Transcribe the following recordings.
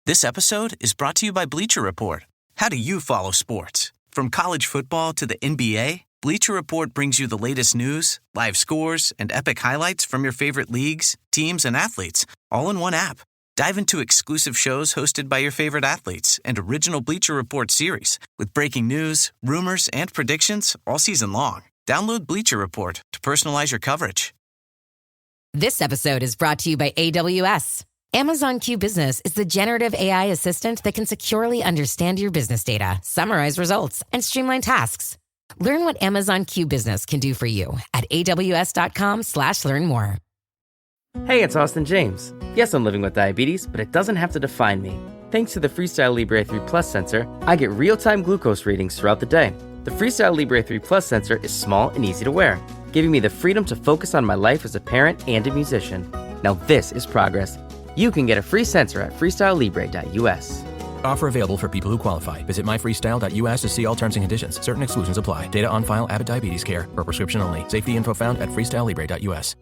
This episode is brought to you by Bleacher Report. How do you follow sports? From college football to the NBA, Bleacher Report brings you the latest news, live scores, and epic highlights from your favorite leagues, teams, and athletes, all in one app. Dive into exclusive shows hosted by your favorite athletes and original Bleacher Report series with breaking news, rumors, and predictions all season long. Download Bleacher Report to personalize your coverage. This episode is brought to you by AWS. Amazon Q Business is the generative AI assistant that can securely understand your business data, summarize results, and streamline tasks. Learn what Amazon Q Business can do for you at aws.com/learn more. Hey, it's Austin James. Yes, I'm living with diabetes, but it doesn't have to define me. Thanks to the Freestyle Libre 3 Plus sensor, I get real-time glucose readings throughout the day. The Freestyle Libre 3 Plus sensor is small and easy to wear, giving me the freedom to focus on my life as a parent and a musician. Now this is progress. You can get a free sensor at freestylelibre.us. Offer available for people who qualify. Visit myfreestyle.us to see all terms and conditions. Certain exclusions apply. Data on file. Abbott Diabetes Care. For prescription only. Safety info found at freestylelibre.us.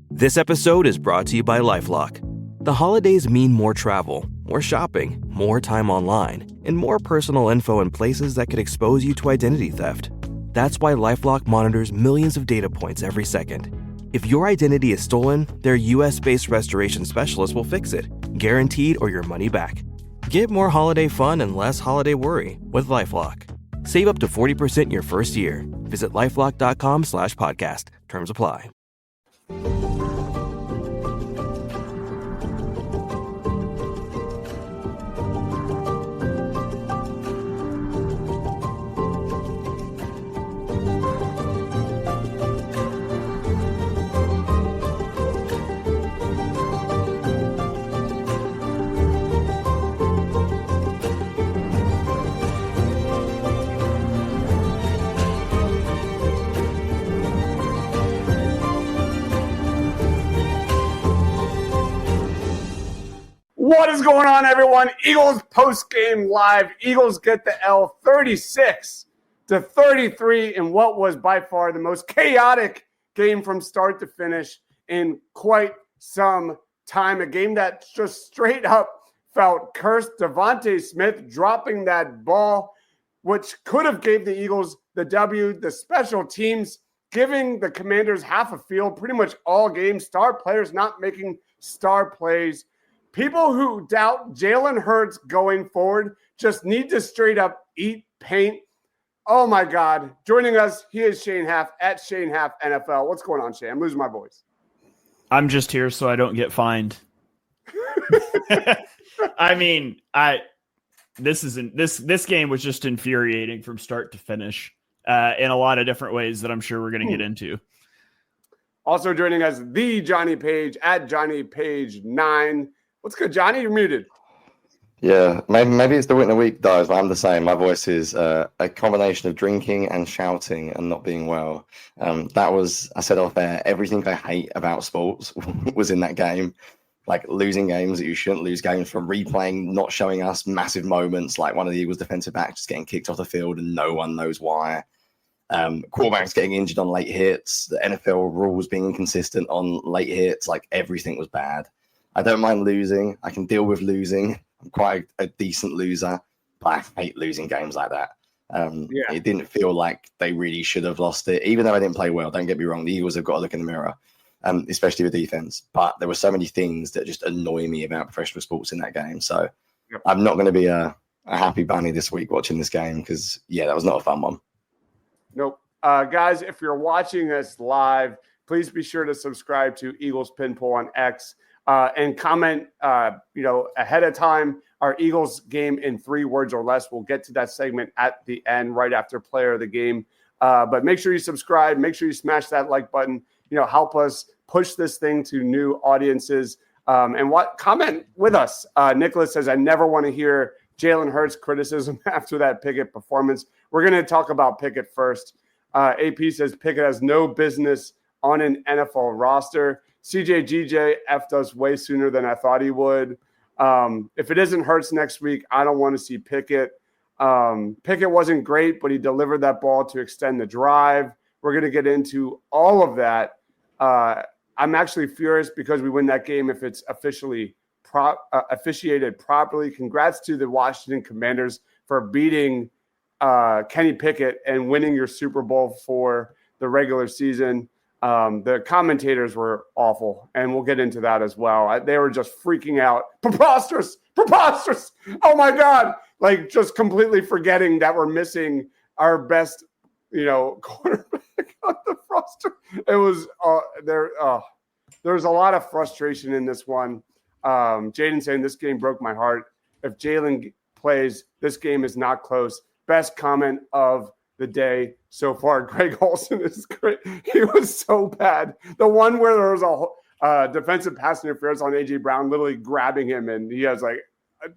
This episode is brought to you by LifeLock. The holidays mean more travel, more shopping, more time online, and more personal info in places that could expose you to identity theft. That's why LifeLock monitors millions of data points every second. If your identity is stolen, their US-based restoration specialist will fix it, guaranteed or your money back. Get more holiday fun and less holiday worry with LifeLock. Save up to 40% your first year. Visit LifeLock.com/podcast. Terms apply. What is going on, everyone? Eagles post-game live. Eagles get the L 36-33 in what was by far the most chaotic game from start to finish in quite some time. A game that just straight up felt cursed. Devontae Smith dropping that ball, which could have gave the Eagles the W. The special teams giving the Commanders half a field pretty much all game. Star players not making star plays. People who doubt Jalen Hurts going forward just need to straight up eat paint. Oh, my God. Joining us, he is Shane Haff at Shane Haff NFL. What's going on, Shane? I'm losing my voice. I'm just here so I don't get fined. I mean, this game was just infuriating from start to finish in a lot of different ways that I'm sure we're going to get into. Also joining us, the Jonny Page at Jonny Page 9. What's good, Jonny? You're muted. Yeah, maybe it's the winter week, guys, but I'm the same. My voice is a combination of drinking and shouting and not being well. That was, I said off air, everything I hate about sports was in that game. Like losing games that you shouldn't lose, games from replaying, not showing us massive moments, like one of the Eagles defensive backs just getting kicked off the field and no one knows why. Quarterbacks getting injured on late hits, the NFL rules being inconsistent on late hits, like everything was bad. I don't mind losing. I can deal with losing. I'm quite a decent loser, but I hate losing games like that. It didn't feel like they really should have lost it, even though I didn't play well. Don't get me wrong. The Eagles have got to look in the mirror, especially with defense. But there were so many things that just annoy me about professional sports in that game. So I'm not going to be a happy bunny this week watching this game because, that was not a fun one. Nope. Guys, if you're watching us live, please be sure to subscribe to Eagles Pinpool on X. And comment, ahead of time, our Eagles game in 3 words or less. We'll get to that segment at the end, right after player of the game. But make sure you subscribe. Make sure you smash that like button. Help us push this thing to new audiences. And comment with us. Nicholas says, I never want to hear Jalen Hurts criticism after that Pickett performance. We're going to talk about Pickett first. AP says Pickett has no business on an NFL roster. CJ F'd us way sooner than I thought he would. If it isn't Hurts next week, I don't want to see Pickett. Pickett wasn't great, but he delivered that ball to extend the drive. We're going to get into all of that. I'm actually furious because we win that game if it's officially officiated properly. Congrats to the Washington Commanders for beating Kenny Pickett and winning your Super Bowl for the regular season. The commentators were awful, and we'll get into that as well. They were just freaking out. Preposterous! Oh my God! Like, just completely forgetting that we're missing our best, quarterback on the roster. It was there was a lot of frustration in this one. Jaden saying this game broke my heart. If Jalen plays, this game is not close. Best comment of the day so far. Greg Olson is great. He was so bad. The one where there was a defensive pass interference on A.J. Brown, literally grabbing him, and he was like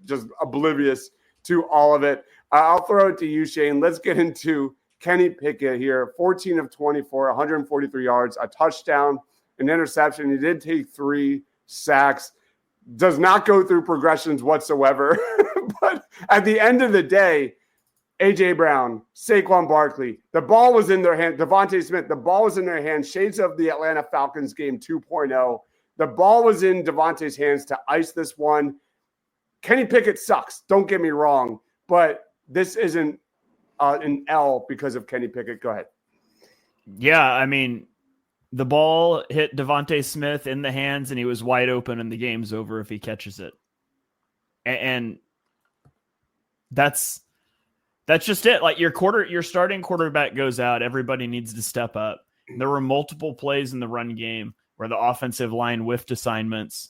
just oblivious to all of it. I'll throw it to you, Shane. Let's get into Kenny Pickett here. 14 of 24, 143 yards, a touchdown, an interception. He did take 3 sacks. Does not go through progressions whatsoever. But at the end of the day, A.J. Brown, Saquon Barkley, the ball was in their hand. Devontae Smith, the ball was in their hands. Shades of the Atlanta Falcons game 2.0. The ball was in Devontae's hands to ice this one. Kenny Pickett sucks. Don't get me wrong. But this isn't an L because of Kenny Pickett. Go ahead. Yeah, I mean, the ball hit Devontae Smith in the hands, and he was wide open, and the game's over if he catches it. And that's just it. Like, your starting quarterback goes out. Everybody needs to step up. There were multiple plays in the run game where the offensive line whiffed assignments.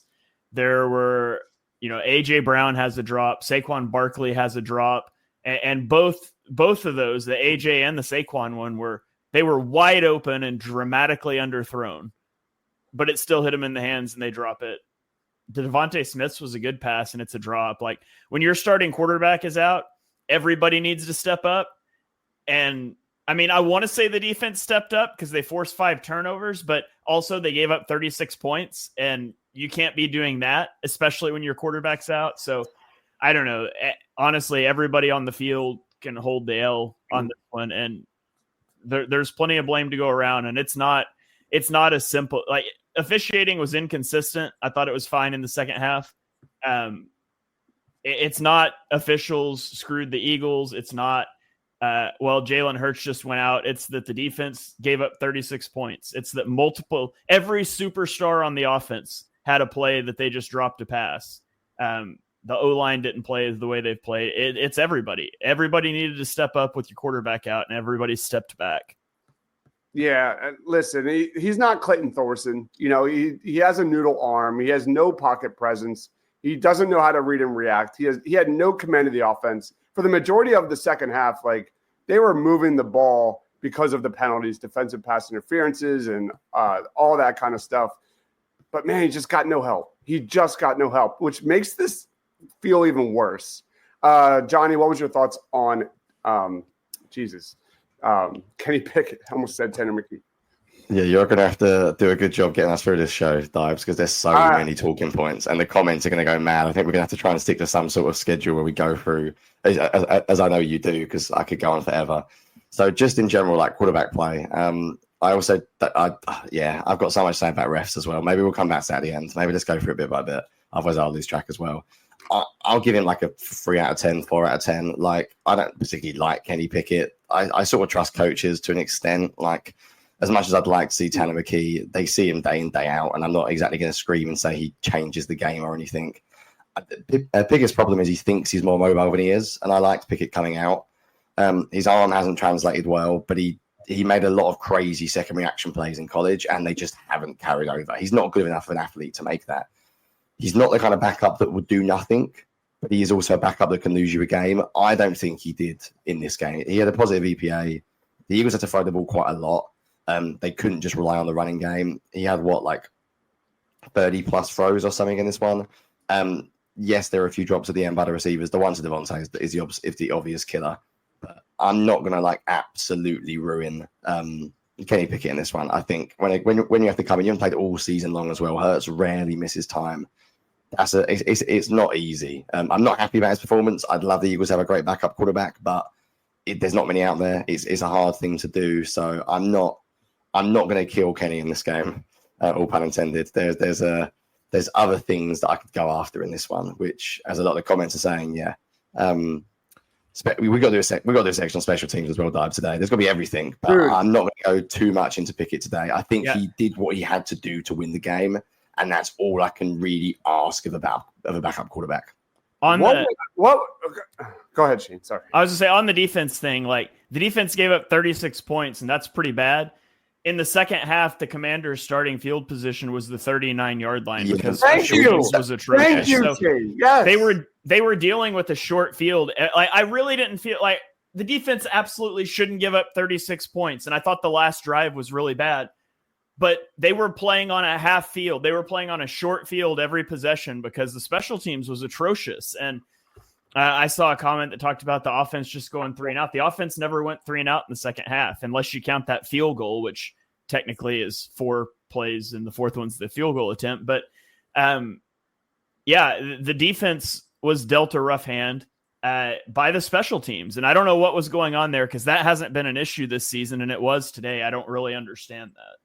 There were, A.J. Brown has a drop. Saquon Barkley has a drop. And both of those, the A.J. and the Saquon one, were wide open and dramatically underthrown. But it still hit him in the hands, and they drop it. The Devontae Smith's was a good pass, and it's a drop. Like, when your starting quarterback is out, everybody needs to step up. And I mean, I want to say the defense stepped up because they forced 5 turnovers, but also they gave up 36 points, and you can't be doing that, especially when your quarterback's out. So I don't know. Honestly, everybody on the field can hold the L on this one, and there's plenty of blame to go around. And it's not as simple. Like, officiating was inconsistent. I thought it was fine in the second half. It's not officials screwed the Eagles. It's not, Jalen Hurts just went out. It's that the defense gave up 36 points. It's that every superstar on the offense had a play that they just dropped a pass. The O-line didn't play the way they've played. It's everybody. Everybody needed to step up with your quarterback out, and everybody stepped back. Yeah, listen, he's not Clayton Thorson. He has a noodle arm. He has no pocket presence. He doesn't know how to read and react. He had no command of the offense. For the majority of the second half, like, they were moving the ball because of the penalties, defensive pass interferences, and all that kind of stuff. But, man, he just got no help. Which makes this feel even worse. Jonny, what was your thoughts on Kenny Pickett? I almost said Tanner McKee. Yeah, you're going to have to do a good job getting us through this show, Deibs, because there's so many talking points, and the comments are going to go mad. I think we're going to have to try and stick to some sort of schedule where we go through, as I know you do, because I could go on forever. So just in general, like quarterback play, I also, I've got so much to say about refs as well. Maybe we'll come back to that at the end. Maybe let's go through it bit by bit. Otherwise, I'll lose track as well. I'll give him like a 3 out of 10, 4 out of 10. Like, I don't particularly like Kenny Pickett. I sort of trust coaches to an extent. Like, as much as I'd like to see Tanner McKee, they see him day in, day out, and I'm not exactly going to scream and say he changes the game or anything. The biggest problem is he thinks he's more mobile than he is, and I liked Pickett coming out. His arm hasn't translated well, but he made a lot of crazy second reaction plays in college, and they just haven't carried over. He's not good enough of an athlete to make that. He's not the kind of backup that would do nothing, but he is also a backup that can lose you a game. I don't think he did in this game. He had a positive EPA. The Eagles had to throw the ball quite a lot. They couldn't just rely on the running game. He had 30 plus throws or something in this one. Yes, there are a few drops at the end by the receivers. The one to Devontae is the obvious killer. But I'm not going to absolutely ruin Kenny Pickett in this one. I think when you have to come in, you haven't played all season long as well. Hurts rarely misses time. It's not easy. I'm not happy about his performance. I'd love the Eagles to have a great backup quarterback, but there's not many out there. It's a hard thing to do. So I'm not going to kill Kenny in this game. All pun intended. There's there's other things that I could go after in this one, which, as a lot of the comments are saying, we got to do a section on special teams as well, Deibs, today. There's got to be everything, but I'm not going to go too much into Pickett today. I think he did what he had to do to win the game, and that's all I can really ask of a backup quarterback. Go ahead, Shane. Sorry. I was going to say, on the defense thing, like, the defense gave up 36 points, and that's pretty bad. In the second half, the Commanders' starting field position was the 39-yard line because special teams was atrocious. Thank you, Shane. Yes. They were dealing with a short field. I really didn't feel like the defense absolutely shouldn't give up 36 points, and I thought the last drive was really bad. But they were playing on a half field. They were playing on a short field every possession because the special teams was atrocious. And I saw a comment that talked about the offense just going 3 and out. The offense never went 3 and out in the second half, unless you count that field goal, which technically is 4 plays, and the fourth one's the field goal attempt. But the defense was dealt a rough hand by the special teams. And I don't know what was going on there because that hasn't been an issue this season, and it was today. I don't really understand that.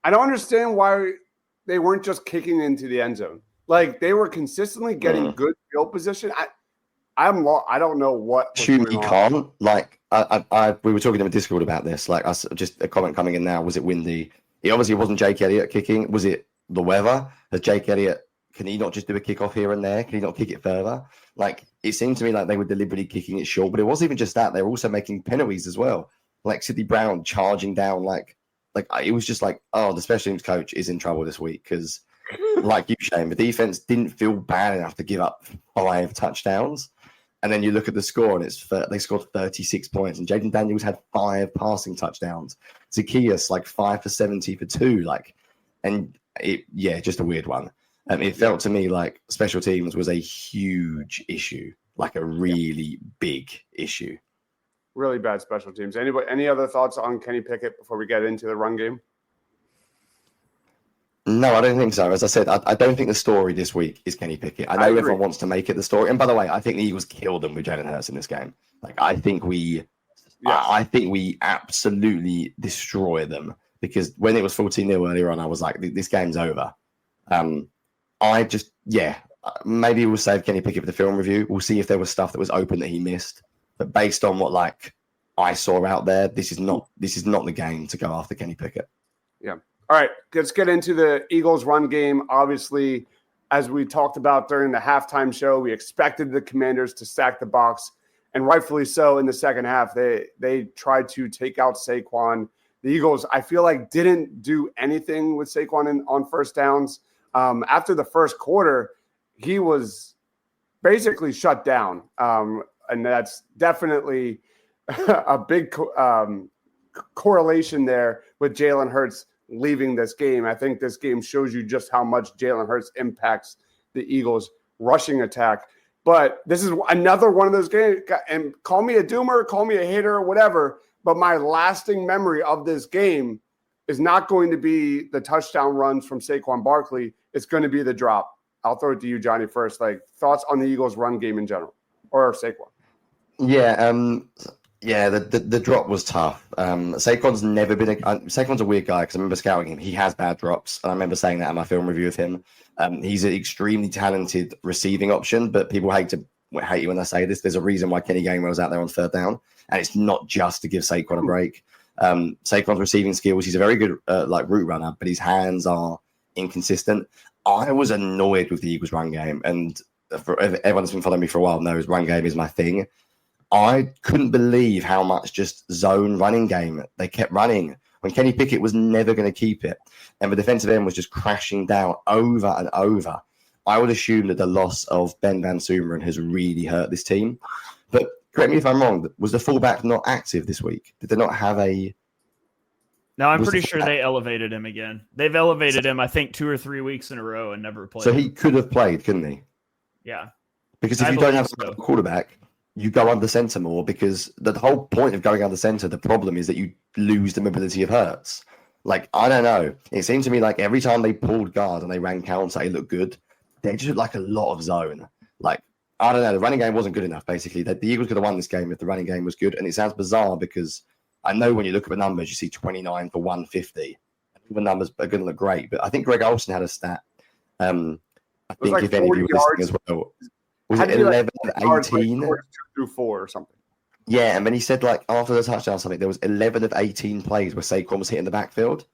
I don't understand why they weren't just kicking into the end zone. Like, they were consistently getting good field position. I don't know what. Shoot, you can't. Like, we were talking in the Discord about this. Like, just a comment coming in now. Was it windy? It obviously wasn't Jake Elliott kicking. Was it the weather? Has Jake Elliott? Can he not just do a kickoff here and there? Can he not kick it further? Like, it seemed to me like they were deliberately kicking it short, but it wasn't even just that. They were also making penalties as well. Like Sidney Brown charging down. Like it was just like, oh, the special teams coach is in trouble this week because, like you, Shane, the defense didn't feel bad enough to give up 5 touchdowns. And then you look at the score, and they scored 36 points. And Jaden Daniels had 5 passing touchdowns. Zacchaeus, 5 for 70 for 2. Just a weird one. It felt to me like special teams was a huge issue, like a really big issue. Really bad special teams. Any other thoughts on Kenny Pickett before we get into the run game? No, I don't think so. As I said, I don't think the story this week is Kenny Pickett. I know everyone wants to make it the story. And by the way, I think the Eagles killed them with Jalen Hurts in this game. I think we absolutely destroy them because when it was 14-0 earlier on, I was like, this game's over. Maybe we'll save Kenny Pickett for the film review. We'll see if there was stuff that was open that he missed. But based on what I saw out there, this is not the game to go after Kenny Pickett. Yeah. All right, let's get into the Eagles run game. Obviously, as we talked about during the halftime show, we expected the Commanders to stack the box, and rightfully so in the second half. They tried to take out Saquon. The Eagles, I feel like, didn't do anything with Saquon on first downs. After the first quarter, he was basically shut down, and that's definitely a big correlation there with Jalen Hurts leaving this game. I think this game shows you just how much Jalen Hurts impacts the Eagles' rushing attack. But this is another one of those games, and call me a doomer, call me a hater, whatever, but my lasting memory of this game is not going to be the touchdown runs from Saquon Barkley. It's going to be the drop. I'll throw it to you, Jonny, first. Thoughts on the Eagles' run game in general, or Saquon? The drop was tough. Saquon's never been Saquon's a weird guy because I remember scouting him. He has bad drops, and I remember saying that in my film review of him. He's an extremely talented receiving option, but people hate you when I say this. There's a reason why Kenny Gainwell's out there on third down, and it's not just to give Saquon a break. Saquon's receiving skills, he's a very good route runner, but his hands are inconsistent. I was annoyed with the Eagles run game, and everyone that's been following me for a while knows run game is my thing. I couldn't believe how much just zone running game they kept running when Kenny Pickett was never going to keep it. And the defensive end was just crashing down over and over. I would assume that the loss of Ben Van Sumeren has really hurt this team. But correct me if I'm wrong, was the fullback not active this week? Did they not have a... No, I'm pretty sure they elevated him again. They've elevated him, I think, 2 or 3 weeks in a row and never played. So he could have played, couldn't he? Yeah. Because if you don't have a quarterback... you go under center more because the whole point of going under center, the problem is that you lose the mobility of Hurts. I don't know. It seemed to me like every time they pulled guard and they ran counter, it looked good. They just looked like a lot of zone. I don't know. The running game wasn't good enough, basically. The Eagles could have won this game if the running game was good. And it sounds bizarre because I know when you look at the numbers, you see 29 for 150. The numbers are going to look great. But I think Greg Olsen had a stat. I think like if any of you 40 were listening yards. as well, was it 11 of 18? Like 2 through 4 or something. Yeah, and then he said, like, after the touchdown or something, there was 11 of 18 plays where Saquon was hitting the backfield.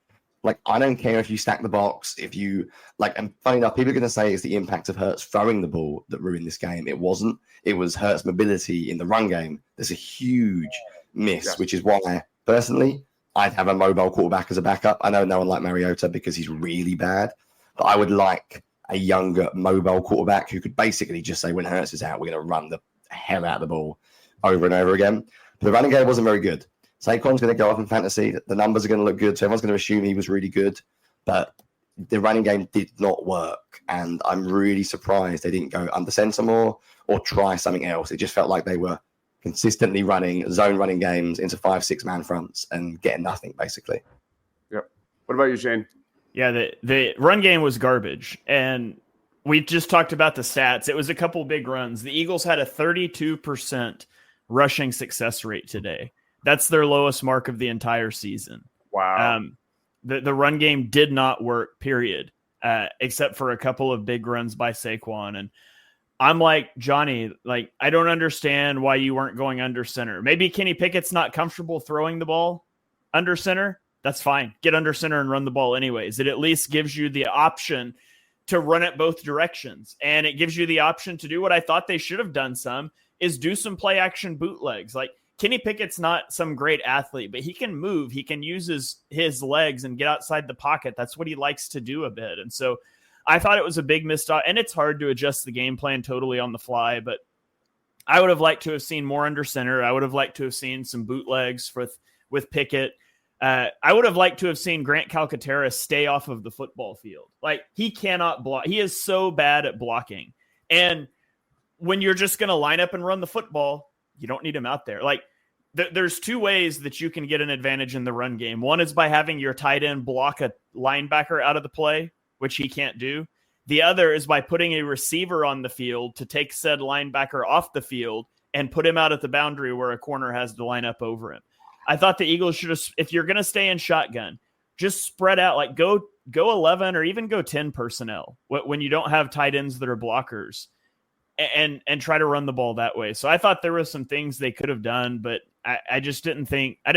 Like, I don't care if you stack the box, if you, like, and funny enough, people are going to say it's the impact of Hurts throwing the ball that ruined this game. It wasn't. It was Hurts' mobility in the run game. There's a huge miss, which is why, personally, I'd have a mobile quarterback as a backup. I know no one like Mariota because he's really bad, but I would like a younger mobile quarterback who could basically just say, when Hurts is out, we're going to run the hell out of the ball over and over again. But the running game wasn't very good. Saquon's going to go up in fantasy. The numbers are going to look good, so everyone's going to assume he was really good. But the running game did not work, and I'm really surprised they didn't go under center more or try something else. It just felt like they were consistently running zone running games into 5-6 man fronts and getting nothing, basically. Yep. What about you, Shane? Yeah, the run game was garbage, and we just talked about the stats. It was a couple big runs. The Eagles had a 32% rushing success rate today. That's their lowest mark of the entire season. Wow. The run game did not work, period, except for a couple of big runs by Saquon. And I'm like, Jonny, like, I don't understand why you weren't going under center. Maybe Kenny Pickett's not comfortable throwing the ball under center. That's fine. Get under center and run the ball anyways. It at least gives you the option to run it both directions. And it gives you the option to do what I thought they should have done is do some play action bootlegs. Like, Kenny Pickett's not some great athlete, but he can move. He can use his legs and get outside the pocket. That's what he likes to do a bit. And so I thought it was a big missed and it's hard to adjust the game plan totally on the fly, but I would have liked to have seen more under center. I would have liked to have seen some bootlegs with Pickett. I would have liked to have seen Grant Calcaterra stay off of the football field. Like, he cannot block. He is so bad at blocking. And when you're just going to line up and run the football, you don't need him out there. Like, there's two ways that you can get an advantage in the run game. One is by having your tight end block a linebacker out of the play, which he can't do. The other is by putting a receiver on the field to take said linebacker off the field and put him out at the boundary where a corner has to line up over him. I thought the Eagles should have, if you're going to stay in shotgun, just spread out, like go 11 or even go 10 personnel when you don't have tight ends that are blockers, and try to run the ball that way. So I thought there were some things they could have done, but I just didn't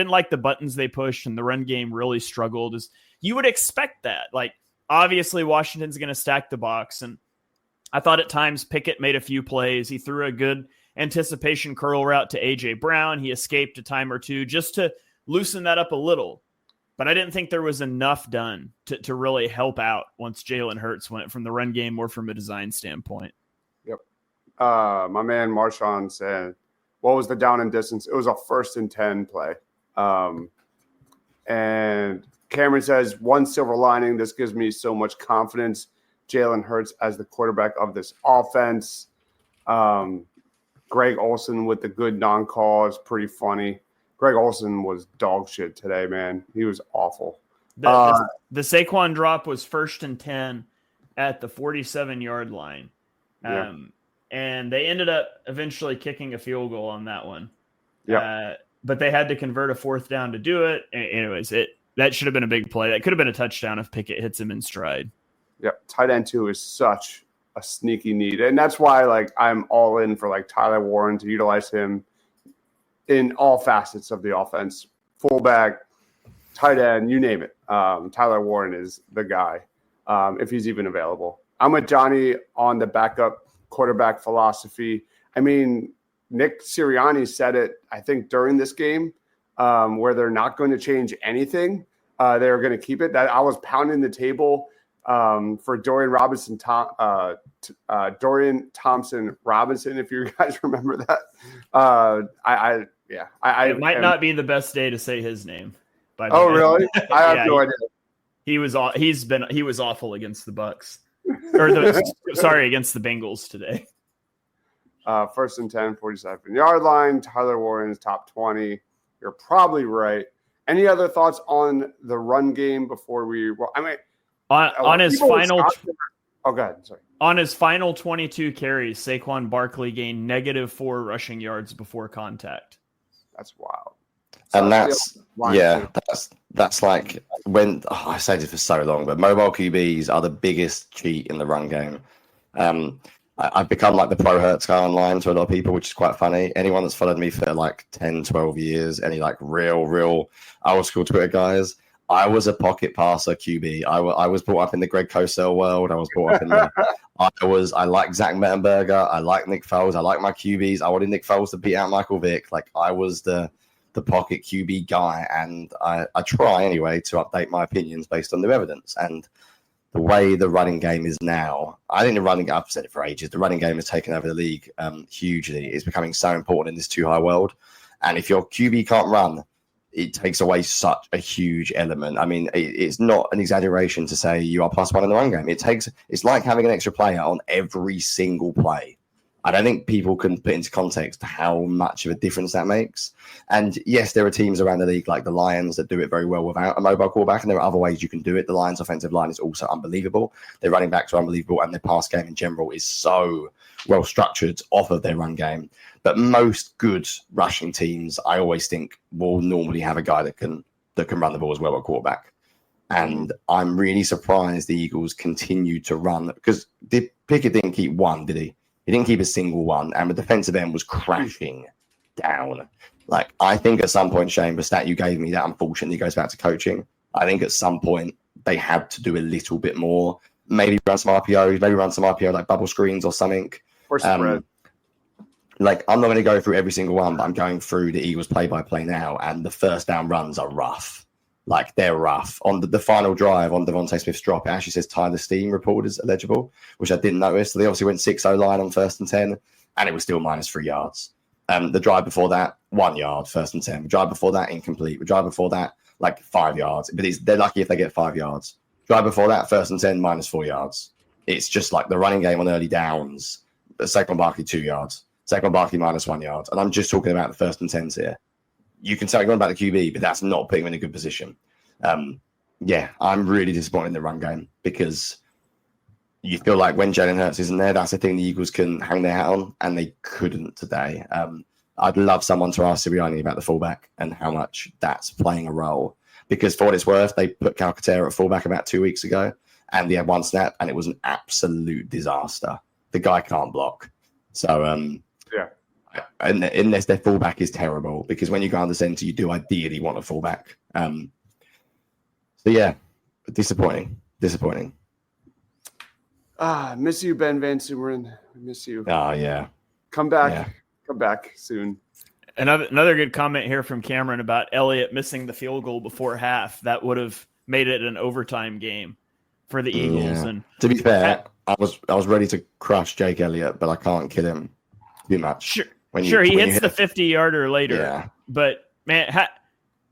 like the buttons they pushed, and the run game really struggled. As you would expect that. Like, obviously Washington's going to stack the box, and I thought at times Pickett made a few plays. He threw a good anticipation curl route to A.J. Brown. He escaped a time or two just to loosen that up a little. But I didn't think there was enough done to really help out once Jalen Hurts went from the run game or from a design standpoint. Yep. My man Marshawn said, what was the down and distance? It was a 1st and 10 play. And Cameron says, one silver lining, this gives me so much confidence. Jalen Hurts as the quarterback of this offense. Greg Olsen with the good non-call is pretty funny. Greg Olsen was dog shit today, man. He was awful. The Saquon drop was 1st and 10 at the 47-yard line. Yeah. And they ended up eventually kicking a field goal on that one. Yeah. But they had to convert a 4th down to do it. Anyways, that should have been a big play. That could have been a touchdown if Pickett hits him in stride. Yep. Tight end 2 is such a sneaky need. And that's why, like, I'm all in for, like, Tyler Warren to utilize him in all facets of the offense. Fullback, tight end, you name it. Tyler Warren is the guy, if he's even available. I'm with Jonny on the backup quarterback philosophy. I mean, Nick Sirianni said it, I think, during this game, where they're not going to change anything. They're going to keep it. That I was pounding the table for Dorian Thompson Robinson, if you guys remember that. It might not be the best day to say his name. By the way. Really? I have no idea. He was awful against the Bucks, against the Bengals today. 1st and 10, 47-yard line. Tyler Warren's top 20. You're probably right. Any other thoughts on the run game before we? I mean, on his final. Oh, go ahead. Sorry. On his final 22 carries, Saquon Barkley gained -4 rushing yards before contact. That's wild. And that's like when I said it for so long, but mobile QBs are the biggest cheat in the run game. I've become like the pro Hurts guy online to a lot of people, which is quite funny. Anyone that's followed me for like 10, 12 years, any like real old school Twitter guys, I was a pocket passer QB. I was brought up in the Greg Cosell world. I was brought up in the I like Zach Mettenberger. I like Nick Foles. I like my QBs. I wanted Nick Foles to beat out Michael Vick. Like I was the pocket QB guy, and I try anyway to update my opinions based on new evidence. And the way the running game is now, I think I've said it for ages, the running game has taken over the league hugely. It's becoming so important in this too high world. And if your QB can't run, it takes away such a huge element. I mean, it's not an exaggeration to say you are +1 in the run game. It's like having an extra player on every single play. I don't think people can put into context how much of a difference that makes. And yes, there are teams around the league like the Lions that do it very well without a mobile quarterback, and there are other ways you can do it. The Lions' offensive line is also unbelievable. Their running backs are unbelievable, and their pass game in general is so well structured off of their run game. But most good rushing teams, I always think, will normally have a guy that can run the ball as well at quarterback. And I'm really surprised the Eagles continue to run, because Pickett didn't keep one, did he? He didn't keep a single one, and the defensive end was crashing down. Like, I think at some point, Shane, the stat you gave me, that unfortunately goes back to coaching. I think at some point they had to do a little bit more. Maybe run some RPO, like bubble screens or something. Or spread. Like, I'm not going to go through every single one, but I'm going through the Eagles play-by-play now, and the first down runs are rough. Like, they're rough. On the final drive on Devontae Smith's drop, it actually says Tyler Steen report is eligible, which I didn't notice. So they obviously went 6-0 line on 1st and 10, and it was still -3 yards. The drive before that, 1 yard, 1st and 10. The drive before that, incomplete. The drive before that, like 5 yards. But they're lucky if they get 5 yards. Drive before that, 1st and 10, -4 yards. It's just like the running game on early downs. Saquon Barkley, 2 yards. Saquon Barkley, -1 yard. And I'm just talking about the 1st and 10s here. You can say you're on about the QB, but that's not putting him in a good position. Yeah, I'm really disappointed in the run game, because you feel like when Jalen Hurts isn't there, that's the thing the Eagles can hang their hat on, and they couldn't today. I'd love someone to ask Sirianni about the fullback and how much that's playing a role, because for what it's worth, they put Calcaterra at fullback about 2 weeks ago, and he had one snap, and it was an absolute disaster. The guy can't block. So, yeah. Unless their fullback is terrible, because when you go on the center, you do ideally want a fullback. So yeah, disappointing. Miss you, Ben Van Sumeren. I miss you. Oh yeah. Come back. Yeah. Come back soon. Another good comment here from Cameron about Elliott missing the field goal before half. That would have made it an overtime game for the Eagles. Yeah. And to be fair, I was ready to crush Jake Elliott, but I can't kill him too much. Sure, he hits the 50-yarder later. Yeah. But man,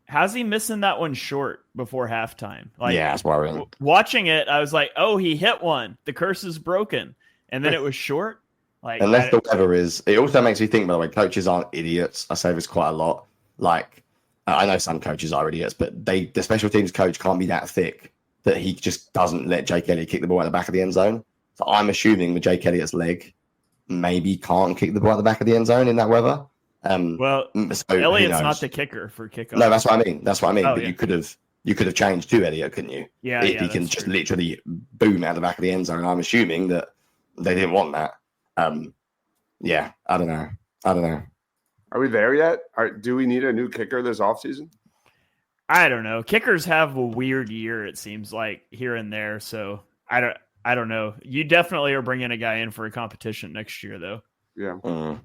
how's he missing that one short before halftime? Like, yeah, it's worrying. Watching it, I was like, "Oh, he hit one. The curse is broken," and then it was short. Like, unless the weather is. It also makes me think, by the way, coaches aren't idiots. I say this quite a lot. Like, I know some coaches are idiots, but the special teams coach can't be that thick that he just doesn't let Jake Elliott kick the ball at the back of the end zone. So I'm assuming that Jake Elliott's leg maybe can't kick the ball at the back of the end zone in that weather. So Elliott's not the kicker for kickoff. No, that's what I mean. Oh, but yeah. you could have changed to Elliott, couldn't you? Yeah, if he can just true. literally boom out the back of the end zone. I'm assuming that they didn't want that. Yeah, I don't know. Are we there yet? Do we need a new kicker this offseason? I don't know. Kickers have a weird year, it seems like, here and there. So I don't know. You definitely are bringing a guy in for a competition next year, though. Yeah.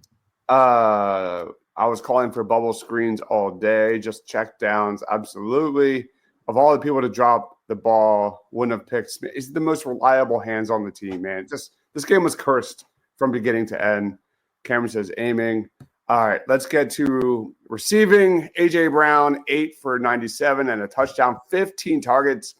I was calling for bubble screens all day, just check downs. Absolutely. Of all the people to drop the ball, wouldn't have picked Smith. He's the most reliable hands on the team, man. Just this game was cursed from beginning to end. Cameron says aiming. All right, let's get to receiving. A.J. Brown, 8 for 97 and a touchdown, 15 targets.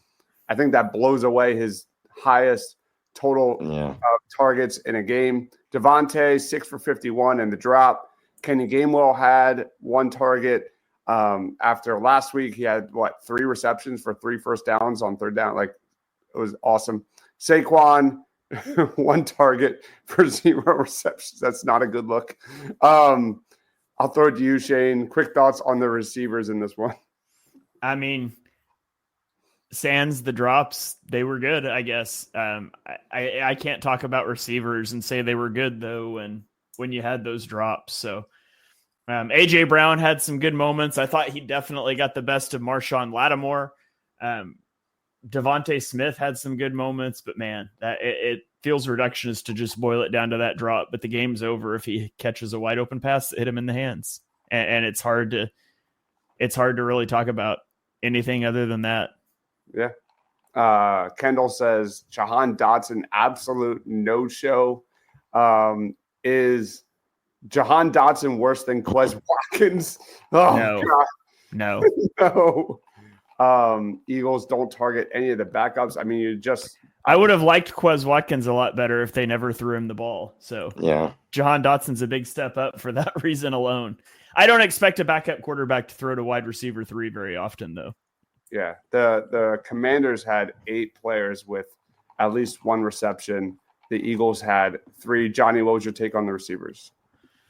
I think that blows away his highest total targets in a game. Devontae, 6 for 51 and the drop. Kenny Gainwell had 1 target. After last week, he had, 3 receptions for 3 first downs on third down. Like, it was awesome. Saquon, 1 target for 0 receptions. That's not a good look. I'll throw it to you, Shane. Quick thoughts on the receivers in this one. I mean, sans the drops, they were good, I guess. I can't talk about receivers and say they were good, though, when you had those drops. So A.J. Brown had some good moments. I thought he definitely got the best of Marshawn Lattimore. Devontae Smith had some good moments, but man, it feels reductionist to just boil it down to that drop. But the game's over if he catches a wide open pass that hit him in the hands, and it's hard to really talk about anything other than that. Yeah. Kendall says Jahan Dotson absolute no show. Is Jahan Dotson worse than Quez Watkins? Oh No. God. No. No. Eagles don't target any of the backups. I mean, I would have liked Quez Watkins a lot better if they never threw him the ball. So Yeah. Jahan Dotson's a big step up for that reason alone. I don't expect a backup quarterback to throw to wide receiver 3 very often, though. Yeah. The Commanders had 8 players with at least 1 reception. The Eagles had 3. Johnny, what was your take on the receivers?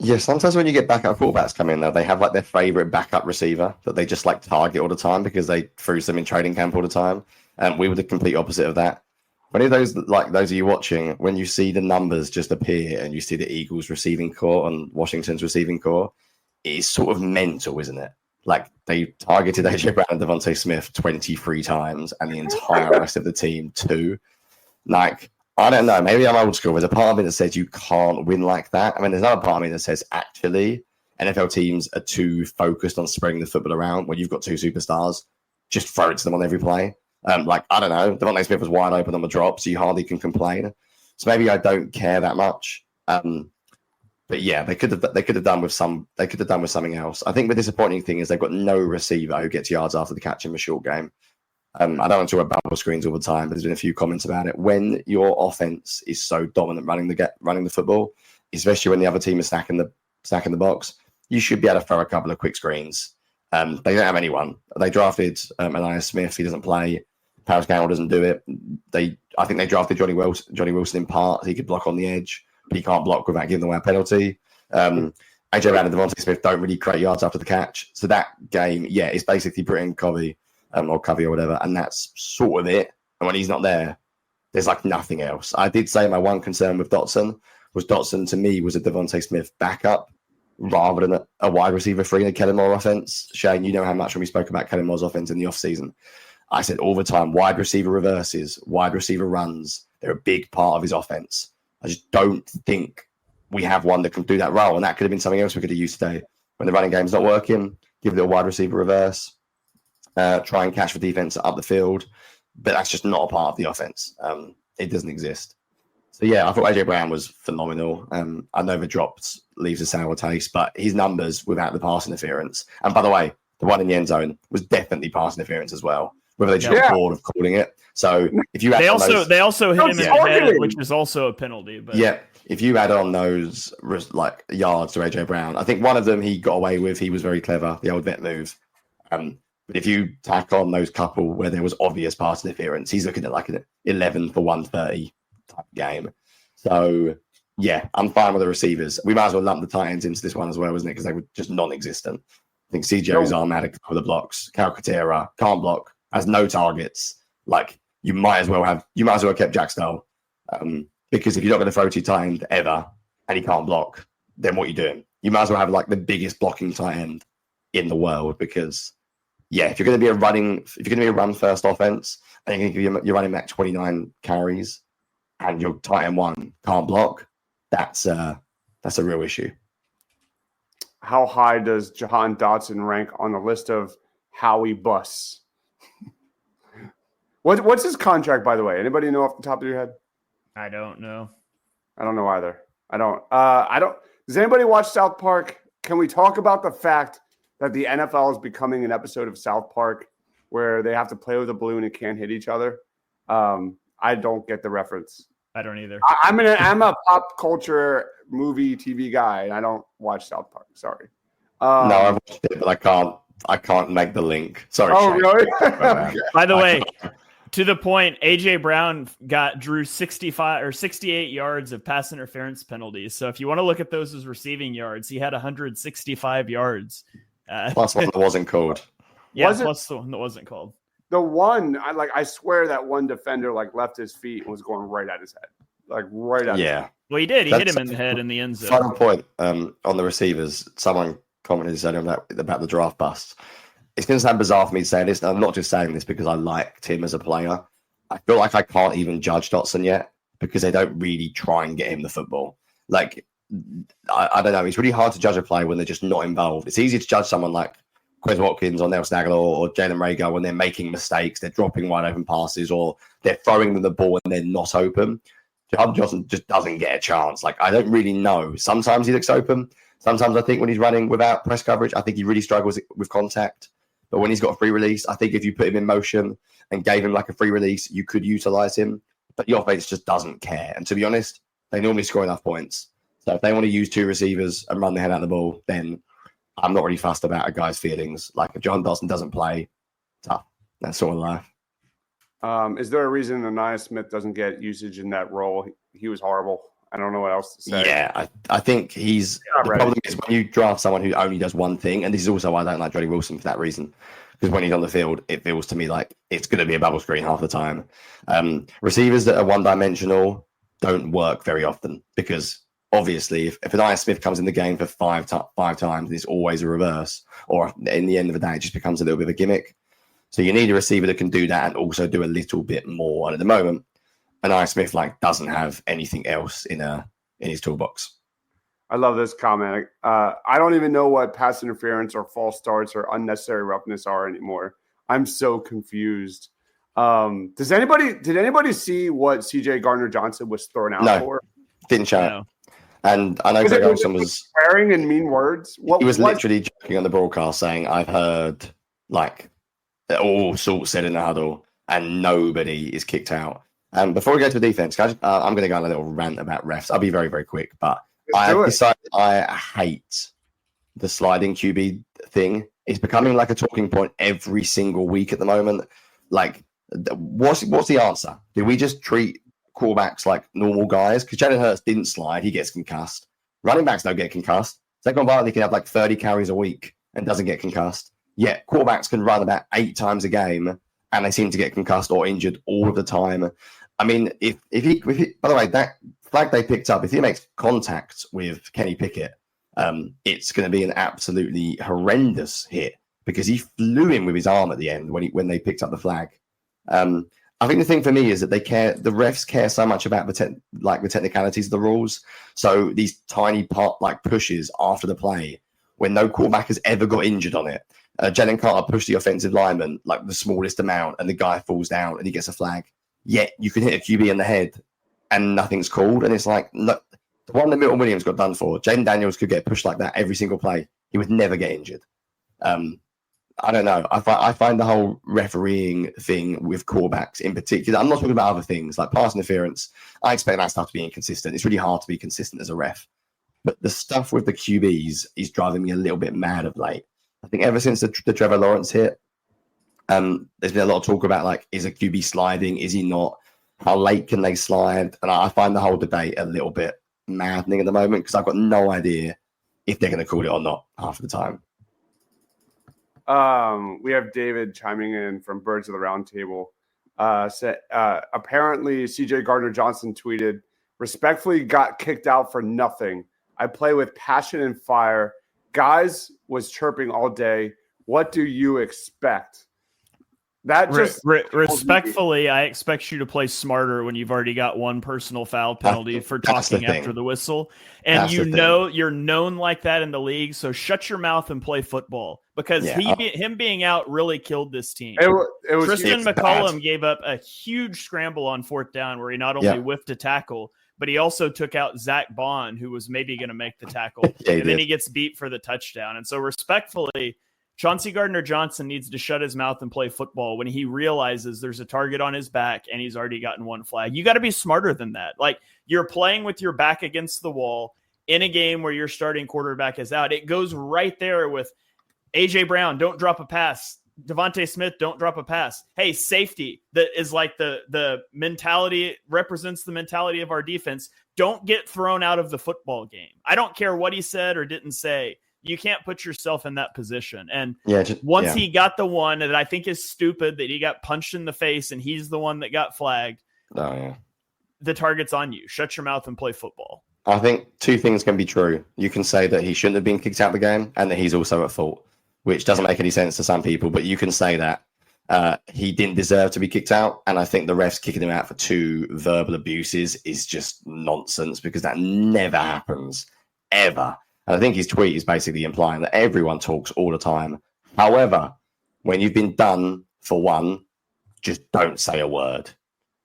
Yeah, sometimes when you get backup quarterbacks come in, though, they have like their favorite backup receiver that they just like target all the time because they threw them in training camp all the time. And we were the complete opposite of that. When those of you watching, when you see the numbers just appear and you see the Eagles receiving core and Washington's receiving core, it's sort of mental, isn't it? Like they targeted AJ Brown and Devontae Smith 23 times and the entire rest of the team 2. Like, I don't know. Maybe I'm old school. There's a part of me that says you can't win like that. I mean, there's another part of me that says actually NFL teams are too focused on spreading the football around. When you've got 2 superstars, just throw it to them on every play. Like, I don't know. Devontae Smith was wide open on the drop, so you hardly can complain. So maybe I don't care that much. But yeah, they could have done with something else. I think the disappointing thing is they've got no receiver who gets yards after the catch in the short game. I don't want to talk about bubble screens all the time, but there's been a few comments about it. When your offense is so dominant running the football, especially when the other team is stacking the box, you should be able to throw a couple of quick screens. They don't have anyone. They drafted Elias Smith. He doesn't play. Paris Campbell doesn't do it. I think they drafted Johnny Wilson in part. He could block on the edge, but he can't block without giving away a penalty. AJ Brown and Devontae Smith don't really create yards after the catch. So that game, yeah, it's basically Britton Covey. Or Covey or whatever, and that's sort of it. And when he's not there, there's like nothing else. I did say my one concern with Dotson to me was a Devontae Smith backup rather than a wide receiver 3 in a Kellen Moore offense. Shane, you know how much when we spoke about Kellen Moore's offense in the offseason. I said all the time, wide receiver reverses, wide receiver runs, they're a big part of his offense. I just don't think we have one that can do that role, and that could have been something else we could have used today. When the running game's not working, give it a wide receiver reverse. Try and catch the defense up the field, but that's just not a part of the offense. It doesn't exist. So yeah, I thought AJ Brown was phenomenal. I know the drops leaves a sour taste, but his numbers without the pass interference, and by the way, the one in the end zone was definitely pass interference as well. Whether they just got bored of calling it. So if you they also hit him in the head, which was also a penalty. But yeah, if you add on those like yards to AJ Brown, I think one of them he got away with. He was very clever, the old vet move. But if you tack on those couple where there was obvious pass interference, he's looking at like an 11 for 130 type game. So, yeah, I'm fine with the receivers. We might as well lump the tight ends into this one as well, isn't it? Because they were just non-existent. I think CJ Uzomah had a couple of blocks. Calcaterra can't block, has no targets. Like, you might as well have kept Jack Stoll. Because if you're not going to throw to your tight end ever and he can't block, then what are you doing? You might as well have like the biggest blocking tight end in the world because... Yeah, if you're going to be a run first offense, and you're running back 29 carries, and your tight end 1 can't block, that's a real issue. How high does Jahan Dotson rank on the list of Howie busts? What's his contract, by the way? Anybody know off the top of your head? I don't know. I don't know either. I don't. Does anybody watch South Park? Can we talk about the fact that the NFL is becoming an episode of South Park where they have to play with a balloon and can't hit each other? I don't get the reference. I don't either. I'm a pop culture movie TV guy, and I don't watch South Park. Sorry. No, I've watched it, but I can't make the link. Sorry. Oh, Shane. really? By the way, To the point, AJ Brown drew 65 or 68 yards of pass interference penalties. So if you want to look at those as receiving yards, he had 165 yards. Plus one that wasn't called. Yeah, plus the one that wasn't called. The one, I swear that one defender left his feet and was going right at his head. Right at his head. Well, he did. He hit him in the head in the end zone. Final point on the receivers. Someone commented about the draft bust. It's going to sound bizarre for me to say this. And I'm not just saying this because I liked him as a player. I feel like I can't even judge Dotson yet because they don't really try and get him the football. I don't know. It's really hard to judge a player when they're just not involved. It's easy to judge someone like Quez Watkins or Nelson Aguilar or Jalen Reagor when they're making mistakes, they're dropping wide open passes, or they're throwing them the ball and they're not open. Jahan Johnson just doesn't get a chance. I don't really know. Sometimes he looks open. Sometimes I think when he's running without press coverage, I think he really struggles with contact. But when he's got a free release, I think if you put him in motion and gave him a free release, you could utilize him. But the offense just doesn't care. And to be honest, they normally score enough points. So if they want to use two receivers and run the head out of the ball, then I'm not really fussed about a guy's feelings. If John Dotson doesn't play, tough. That's sort of life. Is there a reason Anaya Smith doesn't get usage in that role? He was horrible. I don't know what else to say. Yeah, I think the problem is when you draft someone who only does one thing, and this is also why I don't like Johnny Wilson for that reason, because when he's on the field, it feels to me like it's going to be a bubble screen half the time. Receivers that are one-dimensional don't work very often because obviously if Anaya Smith comes in the game for five times, it's always a reverse, or in the end of the day, it just becomes a little bit of a gimmick. So you need a receiver that can do that and also do a little bit more. And at the moment, Anaya Smith doesn't have anything else in his toolbox. I love this comment. I don't even know what pass interference or false starts or unnecessary roughness are anymore. I'm so confused. Did anybody see what CJ Gardner-Johnson was thrown out for? Didn't show. No. And I know Greg Olsen was swearing in mean words. He was literally joking on the broadcast saying, "I've heard all sorts said in the huddle, and nobody is kicked out." And before we go to the defense, guys, I'm going to go on a little rant about refs. I'll be very, very quick, but I've decided I hate the sliding QB thing. It's becoming a talking point every single week at the moment. What's the answer? Do we just treat quarterbacks like normal guys? Because Jalen Hurts didn't slide, he gets concussed. Running backs don't get concussed. Saquon Barkley can have 30 carries a week and doesn't get concussed. Yet quarterbacks can run about 8 times a game and they seem to get concussed or injured all of the time. I mean, if he by the way, that flag they picked up, if he makes contact with Kenny Pickett, it's going to be an absolutely horrendous hit because he flew him with his arm at the end when they picked up the flag. I think the thing for me is that the refs care so much about the technicalities of the rules. So these tiny pushes after the play when no quarterback has ever got injured on it. Jalen Carter pushed the offensive lineman the smallest amount and the guy falls down and he gets a flag. Yet you can hit a QB in the head and nothing's called. And it's look, the one that Milton Williams got done for, Jaden Daniels could get pushed like that every single play. He would never get injured. I don't know. I find the whole refereeing thing with quarterbacks in particular, I'm not talking about other things like pass interference. I expect that stuff to be inconsistent. It's really hard to be consistent as a ref. But the stuff with the QBs is driving me a little bit mad of late. I think ever since the Trevor Lawrence hit, there's been a lot of talk about is a QB sliding? Is he not? How late can they slide? And I find the whole debate a little bit maddening at the moment because I've got no idea if they're going to call it or not half the time. We have David chiming in from Birds of the Round Table. Apparently, CJ Gardner-Johnson tweeted, "Respectfully got kicked out for nothing. I play with passion and fire. Guys was chirping all day. What do you expect?" That just respectfully, I expect you to play smarter when you've already got one personal foul penalty for talking after the whistle. And you're known like that in the league. So shut your mouth and play football because him being out really killed this team. It was Tristan McCollum gave up a huge scramble on 4th down where he not only whiffed a tackle, but he also took out Zach Bond, who was maybe going to make the tackle. And then he gets beat for the touchdown. And so respectfully, Chauncey Gardner-Johnson needs to shut his mouth and play football when he realizes there's a target on his back and he's already gotten one flag. You got to be smarter than that. You're playing with your back against the wall in a game where your starting quarterback is out. It goes right there with A.J. Brown. Don't drop a pass. Devontae Smith, don't drop a pass. Hey, safety, that is like the mentality, represents the mentality of our defense. Don't get thrown out of the football game. I don't care what he said or didn't say. You can't put yourself in that position. And once he got the one that I think is stupid, that he got punched in the face and he's the one that got flagged, the target's on you. Shut your mouth and play football. I think two things can be true. You can say that he shouldn't have been kicked out of the game and that he's also at fault, which doesn't make any sense to some people, but you can say that he didn't deserve to be kicked out. And I think the refs kicking him out for 2 verbal abuses is just nonsense, because that never happens, ever. And I think his tweet is basically implying that everyone talks all the time. However, when you've been done for one, just don't say a word.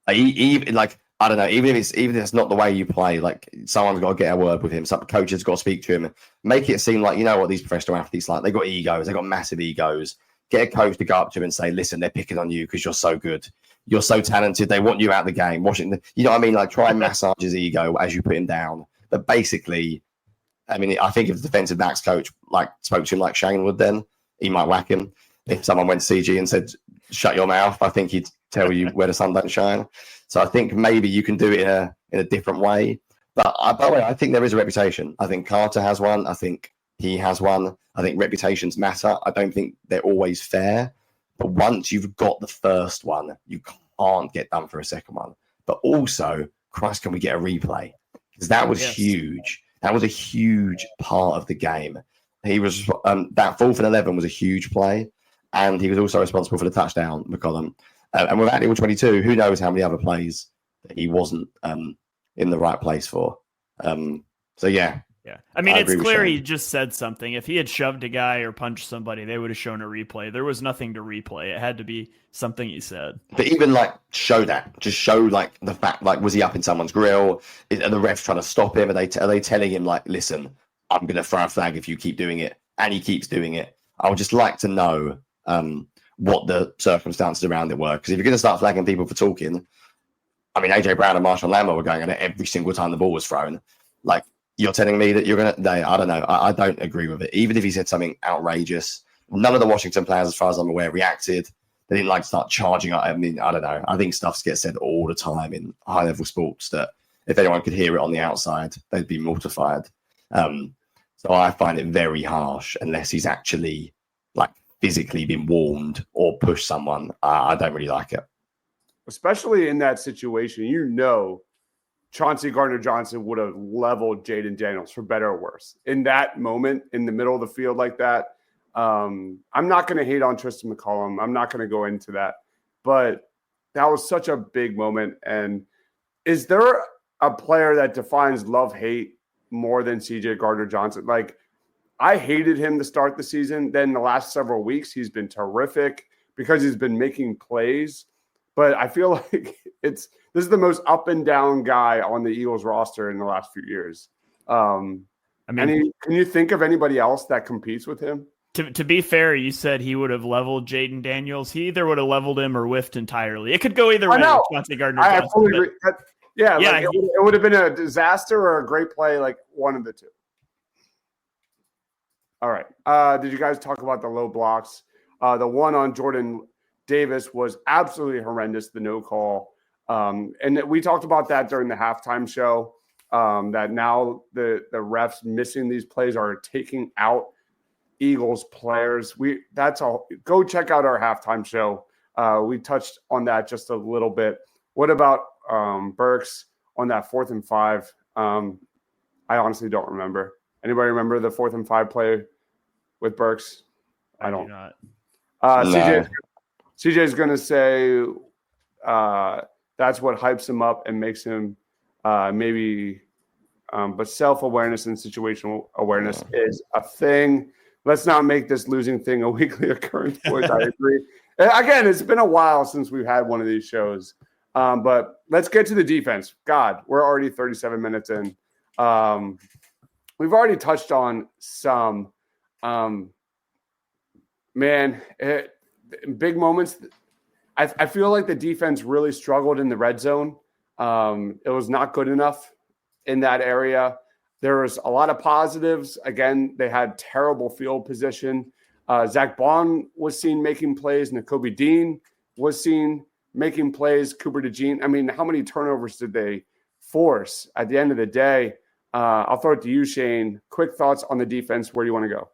I don't know, even if it's not the way you play, like, someone's got to get a word with him. Some coach's got to speak to him. Make it seem like, you know what, these professional athletes, like, they got egos, they got massive egos. Get a coach to go up to him and say, listen, they're picking on you because you're so good. You're so talented. They want you out of the game. Washington, you know what I mean? Like, try and massage his ego as you put him down. But basically, I mean, I think if the defensive backs coach spoke to him like Shane would, then he might whack him. If someone went to CG and said, shut your mouth, I think he'd tell you where the sun don't shine. So I think maybe you can do it in a different way. But by the way, I think there is a reputation. I think Carter has one. I think he has one. I think reputations matter. I don't think they're always fair. But once you've got the first one, you can't get done for a second one. But also, Christ, can we get a replay? Because that was huge. That was a huge part of the game. He was that 4th and 11 was a huge play, and he was also responsible for the touchdown, McCollum. And without the 22, who knows how many other plays that he wasn't in the right place for. So yeah. I mean, it's clear he just said something. If he had shoved a guy or punched somebody, they would have shown a replay. There was nothing to replay. It had to be something he said. But even show that. Just show the fact, was he up in someone's grill? Are the refs trying to stop him? Are they telling him listen, I'm going to throw a flag if you keep doing it, and he keeps doing it? I would just like to know what the circumstances around it were, because if you're going to start flagging people for talking, I mean, AJ Brown and Marshall Lambo were going at it every single time the ball was thrown. You're telling me that you're going to... I don't know. I don't agree with it. Even if he said something outrageous, none of the Washington players, as far as I'm aware, reacted. They didn't start charging. I mean, I don't know. I think stuff gets said all the time in high-level sports that if anyone could hear it on the outside, they'd be mortified. So I find it very harsh unless he's actually, physically been warned or pushed someone. I don't really like it. Especially in that situation, Chauncey Gardner-Johnson would have leveled Jaden Daniels, for better or worse. In that moment, in the middle of the field like that, I'm not going to hate on Tristan McCollum. I'm not going to go into that. But that was such a big moment. And is there a player that defines love-hate more than CJ Gardner-Johnson? I hated him to start the season. Then the last several weeks, he's been terrific because he's been making plays. But I feel like this is the most up and down guy on the Eagles roster in the last few years. Can you think of anybody else that competes with him? To be fair, you said he would have leveled Jaden Daniels. He either would have leveled him or whiffed entirely. It could go either way. Chauncey Gardner-Johnson. I fully agree. It would have been a disaster or a great play, one of the two. All right. Did you guys talk about the low blocks? The one on Jordan Davis was absolutely horrendous, the no call. And we talked about that during the halftime show, that now the refs missing these plays are taking out Eagles players. That's all. Go check out our halftime show. We touched on that just a little bit. What about Burks on that 4th and 5? I honestly don't remember. Anybody remember the 4th and 5 play with Burks? I don't. Do not. CJ is going to say that's what hypes him up and makes him maybe but self-awareness and situational awareness is a thing. Let's not make this losing thing a weekly occurrence, boys. I agree. Again, it's been a while since we've had one of these shows. But let's get to the defense. God, we're already 37 minutes in. We've already touched on some. Big moments. I feel like the defense really struggled in the red zone. It was not good enough in that area. There was a lot of positives. Again, they had terrible field position. Zach Bond was seen making plays. Nakobe Dean was seen making plays. Cooper DeJean. I mean, how many turnovers did they force at the end of the day? I'll throw it to you, Shane. Quick thoughts on the defense. Where do you want to go?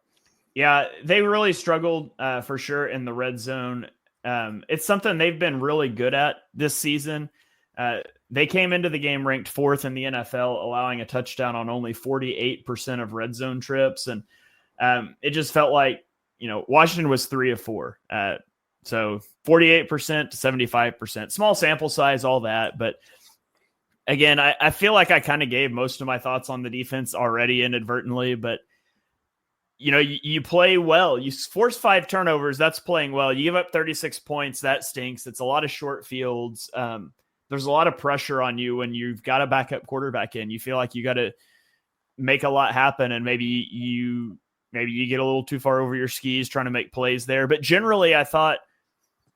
Yeah, they really struggled for sure in the red zone. It's something they've been really good at this season. They came into the game ranked 4th in the NFL, allowing a touchdown on only 48% of red zone trips. And it just felt like, Washington was 3 of 4. So 48% to 75%, small sample size, all that. But again, I feel like I kind of gave most of my thoughts on the defense already inadvertently, but you play well. You force 5 turnovers. That's playing well. You give up 36 points. That stinks. It's a lot of short fields. There's a lot of pressure on you when you've got a backup quarterback in. You feel like you got to make a lot happen, and maybe you get a little too far over your skis trying to make plays there. But generally, I thought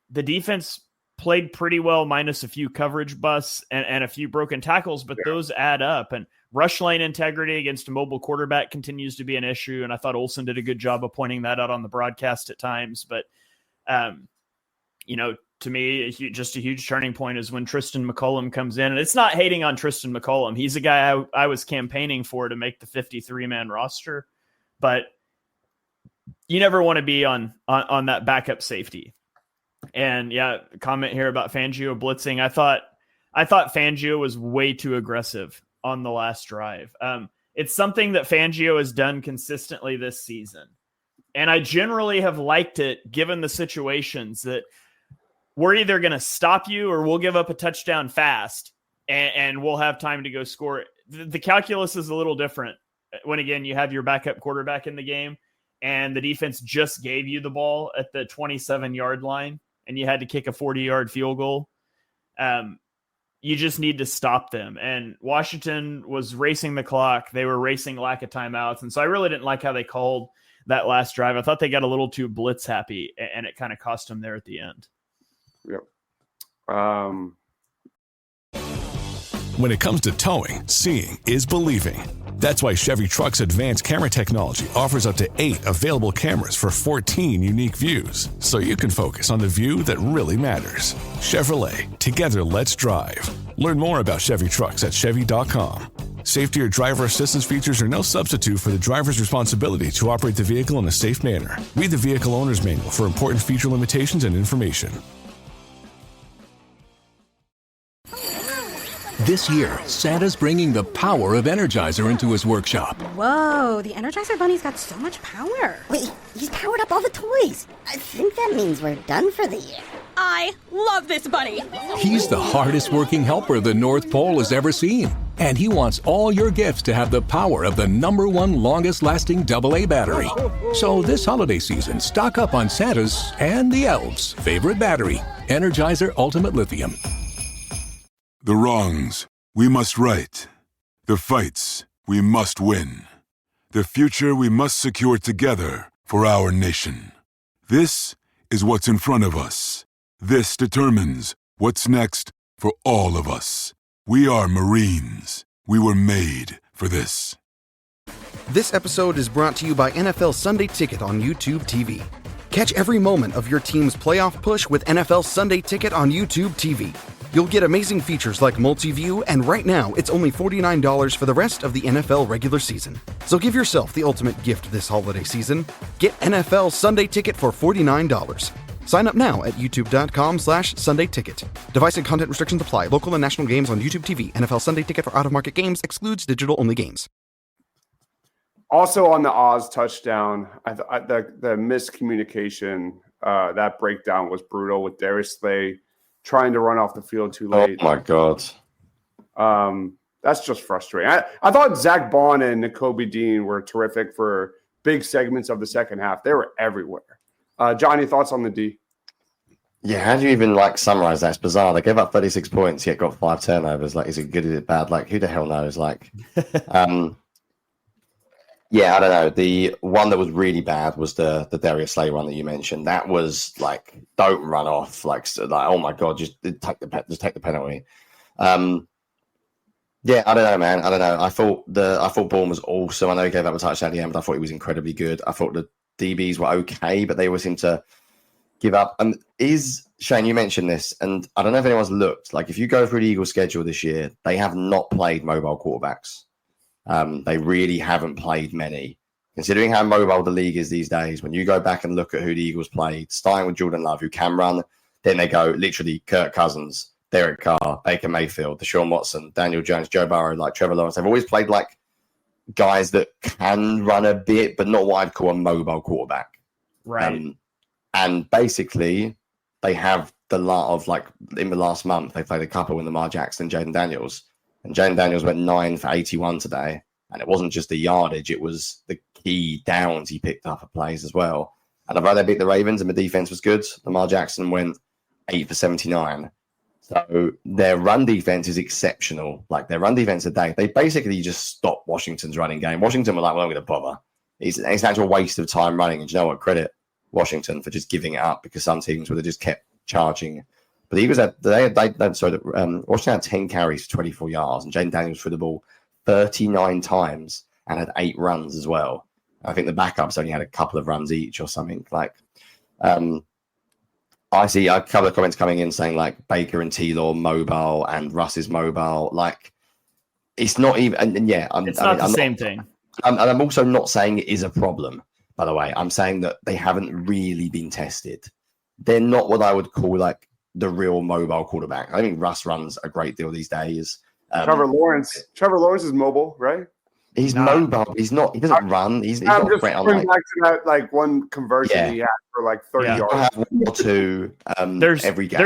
the defense played pretty well, minus a few coverage busts and a few broken tackles, but those add up. And rush lane integrity against a mobile quarterback continues to be an issue, and I thought Olsen did a good job of pointing that out on the broadcast at times. But, to me, just a huge turning point is when Tristan McCollum comes in. And it's not hating on Tristan McCollum. He's a guy I was campaigning for to make the 53-man roster. But you never want to be on that backup safety. And, comment here about Fangio blitzing. I thought Fangio was way too aggressive on the last drive. It's something that Fangio has done consistently this season. And I generally have liked it, given the situations that we're either going to stop you or we'll give up a touchdown fast and we'll have time to go score. The calculus is a little different when, again, you have your backup quarterback in the game and the defense just gave you the ball at the 27-yard line and you had to kick a 40-yard field goal. You just need to stop them. And Washington was racing the clock. They were racing lack of timeouts. And so I really didn't like how they called that last drive. I thought they got a little too blitz happy, and it kind of cost them there at the end. Yep. When it comes to towing, seeing is believing. That's why Chevy Truck's advanced camera technology offers up to 8 available cameras for 14 unique views, so you can focus on the view that really matters. Chevrolet, together let's drive. Learn more about Chevy Trucks at Chevy.com. Safety or driver assistance features are no substitute for the driver's responsibility to operate the vehicle in a safe manner. Read the vehicle owner's manual for important feature limitations and information. This year, Santa's bringing the power of Energizer into his workshop. Whoa, the Energizer Bunny's got so much power. Wait, he's powered up all the toys. I think that means we're done for the year. I love this bunny. He's the hardest working helper the North Pole has ever seen. And he wants all your gifts to have the power of the #1 longest lasting AA battery. So this holiday season, stock up on Santa's and the elves' favorite battery, Energizer Ultimate Lithium. The wrongs we must right. The fights we must win. The future we must secure together for our nation. This is what's in front of us. This determines what's next for all of us. We are Marines. We were made for this. This episode is brought to you by NFL Sunday Ticket on YouTube TV. Catch every moment of your team's playoff push with NFL Sunday Ticket on YouTube TV. You'll get amazing features like multi-view, and right now, it's only $49 for the rest of the NFL regular season. So give yourself the ultimate gift this holiday season. Get NFL Sunday Ticket for $49. Sign up now at youtube.com/Sunday Ticket. Device and content restrictions apply. Local and national games on YouTube TV. NFL Sunday Ticket for out-of-market games excludes digital-only games. Also on the Oz touchdown, the miscommunication, that breakdown was brutal with Darius Slay trying to run off the field too late. Oh, my God. That's just frustrating. I thought Zach Bond and Nakobe Dean were terrific for big segments of the second half. They were everywhere. Jonny, thoughts on the D? Yeah, how do you even summarize that? It's bizarre. They gave up 36 points, yet got 5 turnovers. Is it good? Is it bad? Who the hell knows? Yeah, I don't know. The one that was really bad was the Darius Slay one that you mentioned. That was don't run off. Oh my God, just take the penalty. Yeah, I don't know, man. I don't know. I thought Bourne was awesome. I know he gave up a touchdown at the end, but I thought he was incredibly good. I thought DBs were okay, but they always seem to give up. And Shane, you mentioned this, and I don't know if anyone's looked. Like, if you go through the Eagles' schedule this year, they have not played mobile quarterbacks. They really haven't played many. Considering how mobile the league is these days, when you go back and look at who the Eagles played, starting with Jordan Love, who can run, then they go literally Kirk Cousins, Derek Carr, Baker Mayfield, Deshaun Watson, Daniel Jones, Joe Burrow, like Trevor Lawrence. They've always played like guys that can run a bit, but not what I'd call a mobile quarterback. Right. And basically, they have the lot of, like, in the last month, they played a couple in Lamar Jackson and Jaden Daniels. And Jaden Daniels went 9 for 81 today. And it wasn't just the yardage, it was the key downs he picked up at plays as well. And although they beat the Ravens and the defense was good, Lamar Jackson went 8 for 79. So their run defense is exceptional. Like, their run defense today, they basically just stopped Washington's running game. Washington were like, well, I'm going to bother. It's an actual waste of time running. And you know what? Credit Washington for just giving it up, because some teams would have just kept charging. But the Eagles Washington had 10 carries for 24 yards, and Jaden Daniels threw the ball 39 times and had 8 runs as well. I think the backups only had a couple of runs each or something. Like, I see a couple of comments coming in saying, like, Baker and T-Law mobile and Russ is mobile. Like, it's not even, and yeah, it's not the same thing. And I'm also not saying it is a problem, by the way. I'm saying that they haven't really been tested. They're not what I would call, like, the real mobile quarterback. I think Russ runs a great deal these days. Trevor Lawrence is mobile, right? He's mobile. He's not. He doesn't run. He's not just great on, back to that, like, one conversion he had for like 30 yards. I have 1 or 2 every game.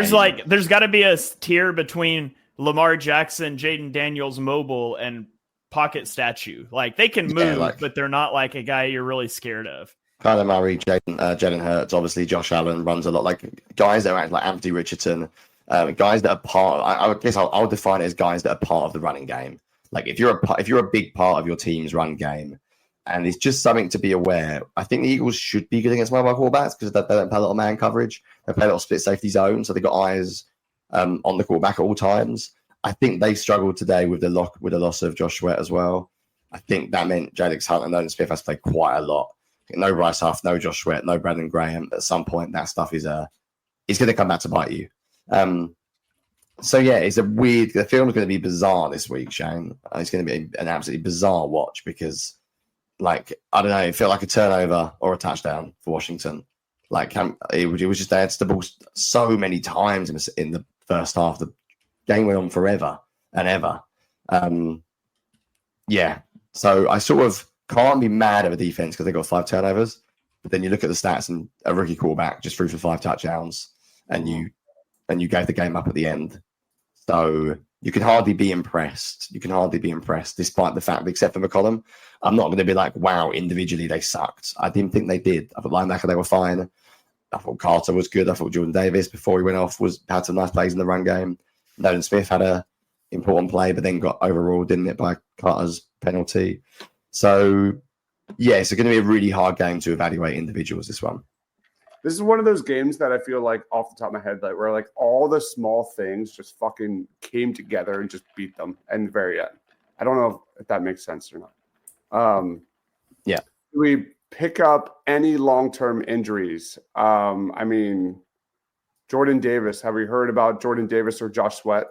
There's got to be a tier between Lamar Jackson, Jaden Daniels mobile, and pocket statue. Like, they can move, but they're not like a guy you're really scared of. Kyler Murray, Jalen Hurts, obviously Josh Allen runs a lot. Like, guys that are like Anthony Richardson, guys that are part. I guess I'll define it as guys that are part of the running game. Like, if you're a big part of your team's run game, and it's just something to be aware. I think the Eagles should be good against mobile quarterbacks because they don't play a lot of man coverage. They play a lot of split safety zone, so they got eyes on the quarterback at all times. I think they struggled today with the loss of Josh Sweat as well. I think that meant Jalen Hunt and Nolan Smith has to play quite a lot. No Bryce Huff, no Josh Sweat, no Brandon Graham. At some point, that stuff is going to come back to bite you. So yeah, it's the film's going to be bizarre this week, Shane. It's going to be an absolutely bizarre watch because, like, I don't know, it felt like a turnover or a touchdown for Washington. Like, it was just, they had the ball so many times in the first half. The game went on forever and ever. Yeah, so I sort of can't be mad at the defense because they got 5 turnovers. But then you look at the stats, and a rookie quarterback just threw for 5 touchdowns, and you gave the game up at the end. So you can hardly be impressed. Despite the fact that, except for McCollum, I'm not going to be like, wow, individually they sucked. I didn't think they did. I thought linebacker, they were fine. I thought Carter was good. I thought Jordan Davis, before he went off, had some nice plays in the run game. Nolan Smith had a important play, but then got overruled, didn't it, by Carter's penalty. So, yeah, it's going to be a really hard game to evaluate individuals, this one. This is one of those games that I feel like, off the top of my head, like, where, like, all the small things just fucking came together and just beat them in the very end. I don't know if that makes sense or not. Yeah. Do we pick up any long-term injuries? I mean, Jordan Davis. Have we heard about Jordan Davis or Josh Sweat?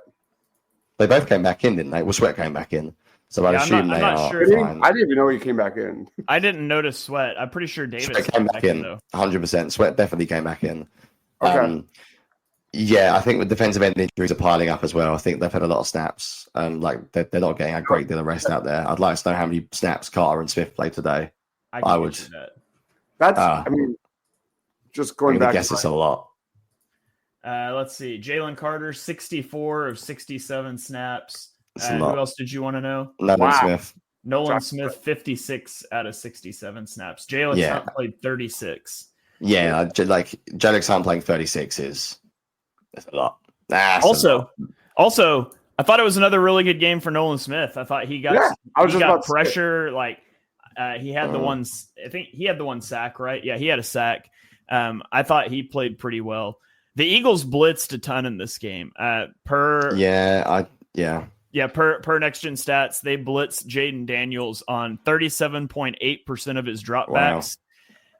They both came back in, didn't they? Well, Sweat came back in. So I assume they are fine. I didn't even know he came back in. I didn't notice Sweat. I'm pretty sure Davis Sweat came back in, 100%. Sweat definitely came back in. Okay. Yeah, I think the defensive end injuries are piling up as well. I think they've had a lot of snaps. Like, they're not getting a great deal of rest out there. I'd like to know how many snaps Carter and Smith played today. I would. That's, I mean, just going back. I guess it's a lot. Let's see. Jalen Carter, 64 of 67 snaps. Who else did you want to know? Nolan Smith, 56 out of 67 snaps. Jalen Hunt played 36. Yeah, like Jalen Hunt playing 36 is a lot. Also, I thought it was another really good game for Nolan Smith. I thought he got pressure. Like, he had the one. I think he had the one sack, right? Yeah, he had a sack. I thought he played pretty well. The Eagles blitzed a ton in this game. Per Next Gen Stats, they blitzed Jaden Daniels on 37.8% of his dropbacks.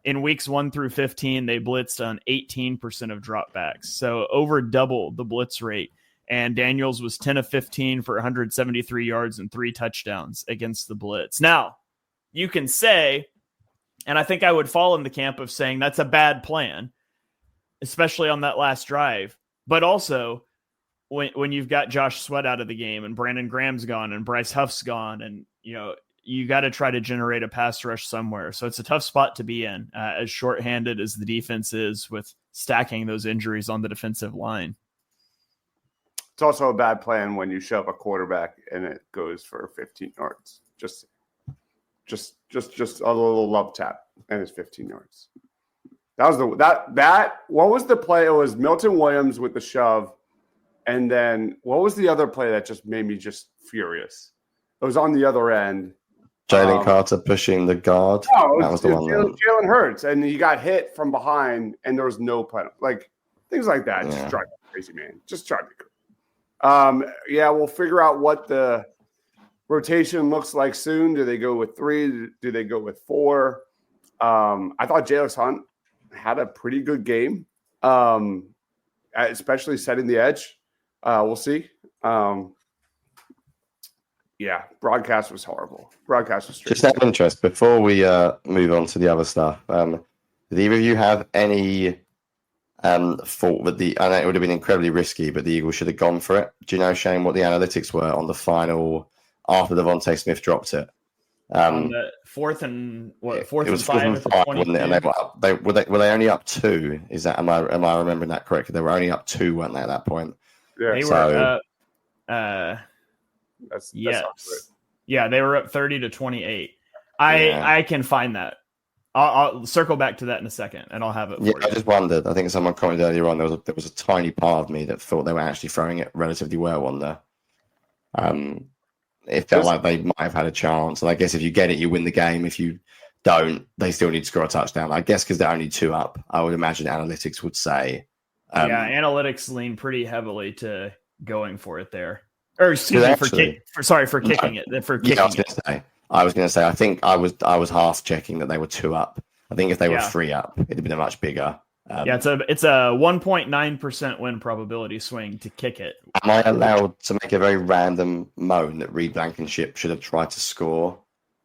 In weeks 1 through 15, they blitzed on 18% of dropbacks. So over double the blitz rate. And Daniels was 10 of 15 for 173 yards and 3 touchdowns against the blitz. Now, you can say, and I think I would fall in the camp of saying that's a bad plan, especially on that last drive. But also, when you've got Josh Sweat out of the game and Brandon Graham's gone and Bryce Huff's gone, and you got to try to generate a pass rush somewhere. So it's a tough spot to be in, as shorthanded as the defense is with stacking those injuries on the defensive line. It's also a bad plan when you shove a quarterback and it goes for 15 yards. Just a little love tap and it's 15 yards. That was what was the play? It was Milton Williams with the shove. And then what was the other play that just made me just furious? It was on the other end. Jalen Carter pushing the guard. No, that was the one. Jalen Hurts, and he got hit from behind, and there was no play. Like things like that just drive me crazy, man. Just drive me crazy. We'll figure out what the rotation looks like soon. Do they go with 3? Do they go with 4? I thought Jalen Hunt had a pretty good game, especially setting the edge. We'll see. Broadcast was horrible. Broadcast was strange. Just out of interest, before we move on to the other stuff, did either of you have any thought that I know it would have been incredibly risky, but the Eagles should have gone for it? Do you know, Shane, what the analytics were on the final after Devontae Smith dropped it? On the fourth and 5 wasn't it? And were they only up 2? Is that am I remembering that correctly? They were only up 2, weren't they, at that point? Yeah. They were up. Yes. Yeah, they were up 30-28. I can find that. I'll circle back to that in a second, and I'll have it for you. I just wondered. I think someone commented earlier on there was a tiny part of me that thought they were actually throwing it relatively well on there. It felt like they might have had a chance. And I guess if you get it, you win the game. If you don't, they still need to score a touchdown. I guess because they're only 2 up, I would imagine analytics would say. Analytics lean pretty heavily to going for it there. Or excuse me, for kicking it. I was going to say, I think I was half checking that they were 2 up. I think if they were 3 up, it'd have been a much bigger. It's a 1.9% win probability swing to kick it. Am I allowed to make a very random moan that Reed Blankenship should have tried to score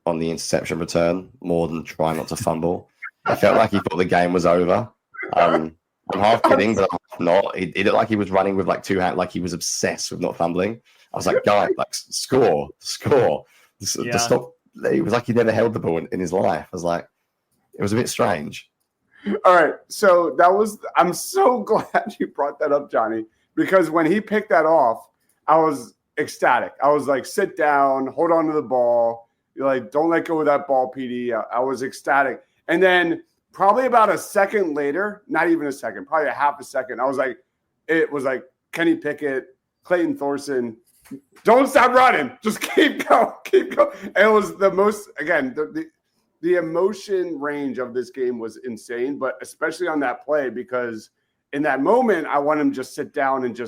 on the interception return more than try not to fumble? I felt like he thought the game was over. I'm half kidding, but I'm not. It looked like he was running with 2 hands, like he was obsessed with not fumbling. I was like, guy, score. Stop. It was like he never held the ball in his life. I was like, it was a bit strange. All right. So I'm so glad you brought that up, Johnny, because when he picked that off, I was ecstatic. I was like, sit down, hold on to the ball. You're like, don't let go of that ball, PD. I was ecstatic. And then probably about a second later, not even a second, probably a half a second, it was like Kenny Pickett, Clayton Thorson, don't stop running. Just keep going. And it was the most, again, the emotion range of this game was insane, but especially on that play, because in that moment, I want him to just sit down and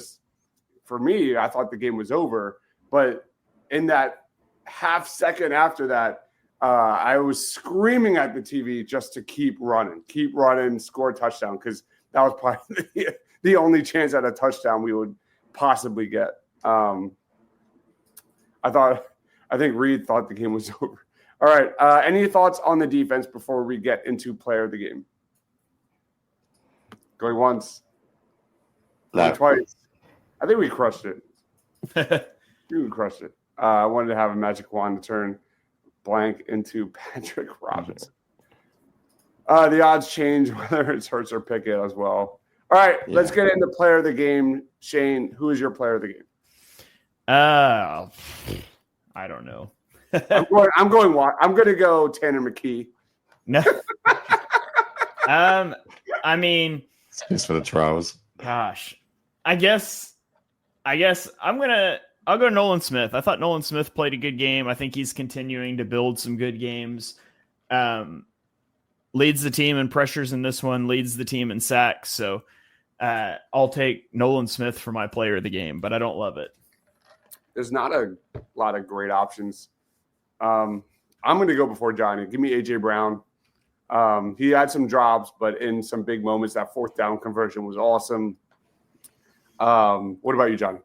for me, I thought the game was over. But in that half second after that, I was screaming at the TV just to keep running, score a touchdown, because that was probably the only chance at a touchdown we would possibly get. I think Reed thought the game was over. All right. Any thoughts on the defense before we get into player of the game? Going once. Going twice. I think we crushed it. We crushed it. I wanted to have a magic wand to turn blank into Patrick Robinson. The odds change whether it's Hurts or Pickett as well. All right. Let's get into player of the game. Shane, who is your player of the game? I don't know. I'm going. I'm going to go Tanner McKee. No. I mean, just for the trials. Gosh, I guess I'll go Nolan Smith. I thought Nolan Smith played a good game. I think he's continuing to build some good games. Leads the team in pressures in this one. Leads the team in sacks. So I'll take Nolan Smith for my player of the game, but I don't love it. There's not a lot of great options. I'm going to go before Johnny. Give me A.J. Brown. He had some drops, but in some big moments, that fourth down conversion was awesome. What about you, Jonny?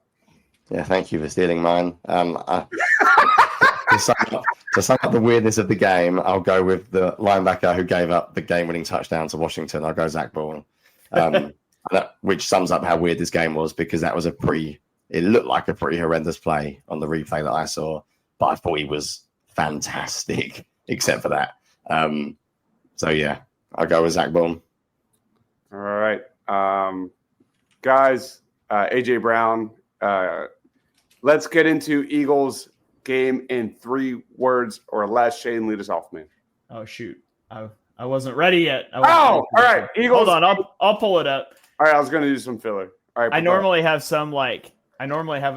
Yeah, thank you for stealing mine. To sum up the weirdness of the game, I'll go with the linebacker who gave up the game-winning touchdown to Washington. I'll go Zach Ball, which sums up how weird this game was, because that was it looked like a pretty horrendous play on the replay that I saw, but I thought he was fantastic, except for that. So, yeah, I'll go with Zach Ball. All right. Guys, A.J. Brown, let's get into Eagles game in 3 words or less. Shane, lead us off, man. Oh, shoot. I wasn't ready yet. All right. Eagles. Hold on. I'll pull it up. All right. I was going to do some filler. All right. I normally have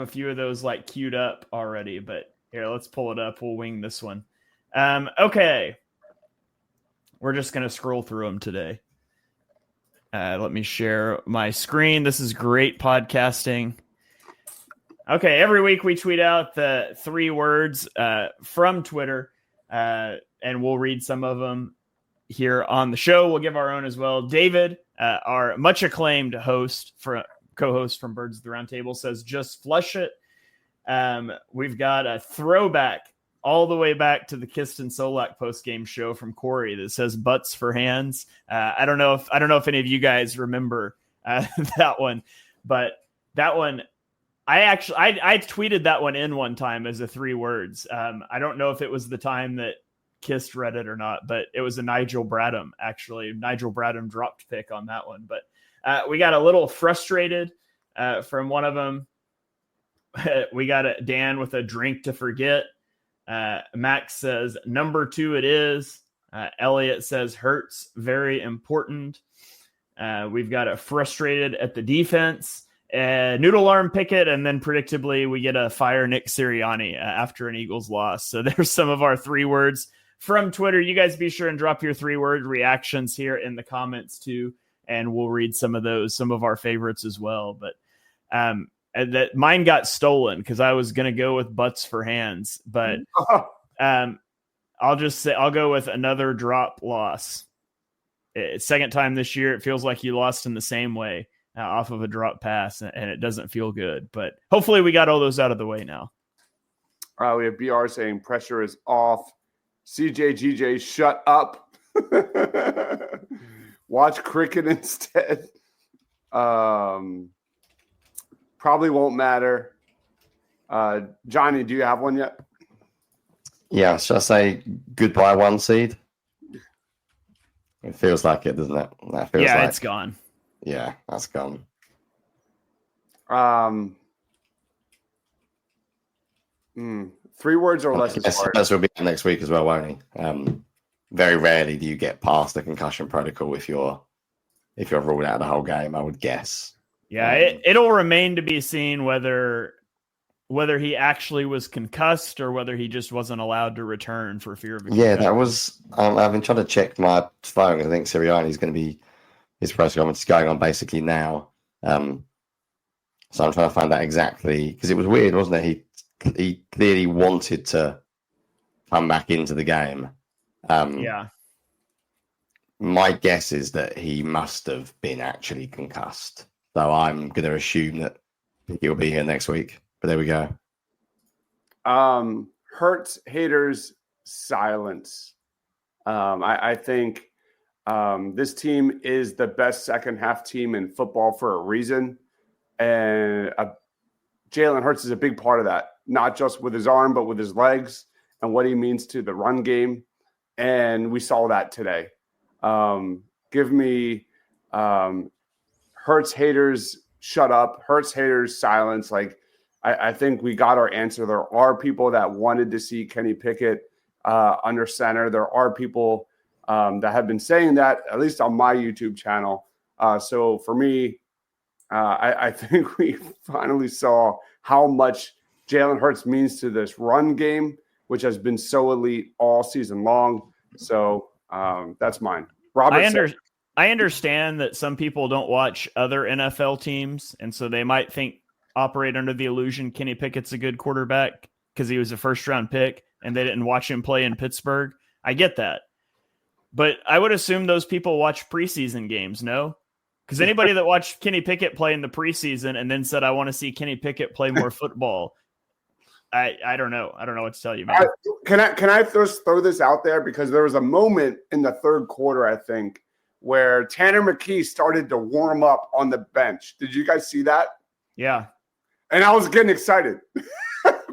a few of those queued up already, but here, let's pull it up. We'll wing this one. Okay. We're just going to scroll through them today. Let me share my screen. This is great podcasting. Okay, every week we tweet out the 3 words from Twitter, and we'll read some of them here on the show. We'll give our own as well. David, our much acclaimed co-host from Birds of the Round Table, says, just flush it. We've got a throwback all the way back to the Kiston Solak post-game show from Corey that says butts for hands. I don't know if any of you guys remember that one, but that one, I tweeted that one in one time as a 3 words. I don't know if it was the time that Kist read it or not, but it was a Nigel Bradham, actually. Nigel Bradham dropped pick on that one. But we got a little frustrated from one of them. We got Dan with a drink to forget. Max says, number 2 it is. Elliot says, Hurts, very important. We've got a frustrated at the defense. Noodle arm Pickett, and then predictably we get a fire Nick Sirianni after an Eagles loss. So there's some of our 3 words from Twitter. You guys be sure and drop your 3-word reactions here in the comments too, and we'll read some of those, some of our favorites as well. But that mine got stolen because I was going to go with butts for hands, but I'll just say I'll go with another drop loss. Second time this year, it feels like you lost in the same way. Off of a drop pass, and it doesn't feel good. But hopefully we got all those out of the way now. We have BR saying pressure is off. CJ, shut up. Watch cricket instead. Probably won't matter. Jonny, do you have one yet? Yeah, should I say goodbye 1 seed? It feels like it, doesn't it? That feels like it's gone. Yeah, that's gone. 3 words or less. Yes, will be next week as well, won't he? Very rarely do you get past the concussion protocol if you're ruled out of the whole game, I would guess. Yeah, it'll remain to be seen whether he actually was concussed or whether he just wasn't allowed to return for fear of a concussion. Yeah, that was. I've been trying to check my phone. I think Sirianni's going to be. His press conference is going on basically now. So I'm trying to find out exactly, because it was weird, wasn't it? He clearly wanted to come back into the game. Yeah. My guess is that he must have been actually concussed. So I'm going to assume that he'll be here next week. But there we go. Hurts haters silence. I think this team is the best second half team in football for a reason. And Jalen Hurts is a big part of that, not just with his arm, but with his legs and what he means to the run game. And we saw that today. Give me Hurts haters shut up, Hurts haters silence. I think we got our answer. There are people that wanted to see Kenny Pickett under center. There are people that have been saying that, at least on my YouTube channel. So for me, I think we finally saw how much Jalen Hurts means to this run game, which has been so elite all season long. So that's mine. Robert, I understand that some people don't watch other NFL teams, and so they might operate under the illusion Kenny Pickett's a good quarterback because he was a first-round pick, and they didn't watch him play in Pittsburgh. I get that. But I would assume those people watch preseason games, no? Because anybody that watched Kenny Pickett play in the preseason and then said, I want to see Kenny Pickett play more football, I don't know. I don't know what to tell you, man. Can I just throw this out there? Because there was a moment in the third quarter, I think, where Tanner McKee started to warm up on the bench. Did you guys see that? Yeah. And I was getting excited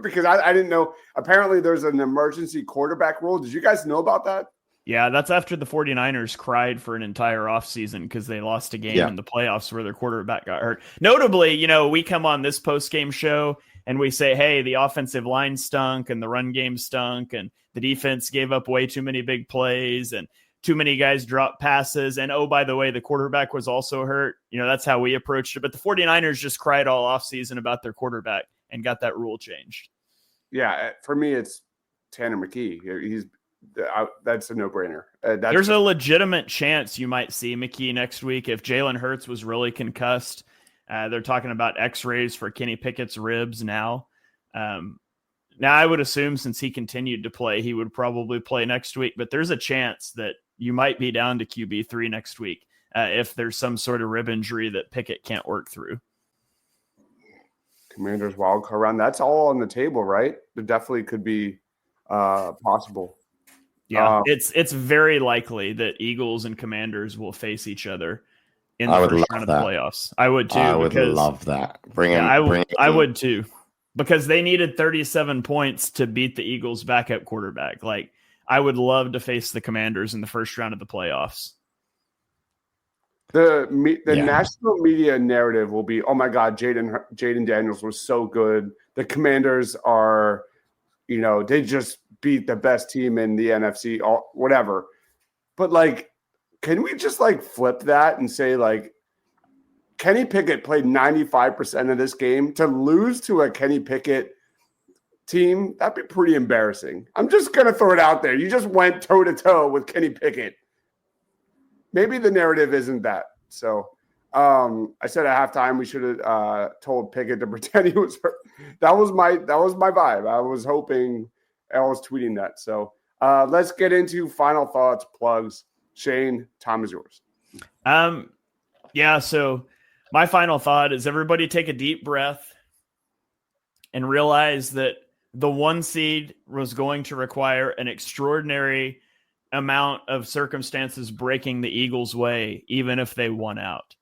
because I didn't know. Apparently, there's an emergency quarterback rule. Did you guys know about that? Yeah, that's after the 49ers cried for an entire offseason because they lost a game in the playoffs where their quarterback got hurt. Notably, we come on this post-game show and we say, hey, the offensive line stunk and the run game stunk and the defense gave up way too many big plays and too many guys dropped passes. And, oh, by the way, the quarterback was also hurt. That's how we approached it. But the 49ers just cried all offseason about their quarterback and got that rule changed. Yeah, for me, it's Tanner McKee. That's a no-brainer. There's a legitimate chance you might see McKee next week if Jalen Hurts was really concussed. They're talking about x-rays for Kenny Pickett's ribs now. Now, I would assume since he continued to play, he would probably play next week. But there's a chance that you might be down to QB3 next week if there's some sort of rib injury that Pickett can't work through. Commanders wildcard round. That's all on the table, right? It definitely could be possible. Yeah, it's very likely that Eagles and Commanders will face each other in the first round of the playoffs. I would too. I would love that. I would too, because they needed 37 points to beat the Eagles' backup quarterback. Like, I would love to face the Commanders in the first round of the playoffs. The national media narrative will be, oh my God, Jaden Daniels was so good. The Commanders are, they just beat the best team in the NFC, or whatever. But can we just flip that and say Kenny Pickett played 95% of this game? To lose to a Kenny Pickett team, that'd be pretty embarrassing. I'm just going to throw it out there. You just went toe-to-toe with Kenny Pickett. Maybe the narrative isn't that. So I said at halftime we should have told Pickett to pretend he was hurt. That was my vibe. I was hoping – I was tweeting that. So let's get into final thoughts, plugs. Shane, time is yours. So my final thought is everybody take a deep breath and realize that the 1 seed was going to require an extraordinary amount of circumstances breaking the Eagles' way, even if they won out.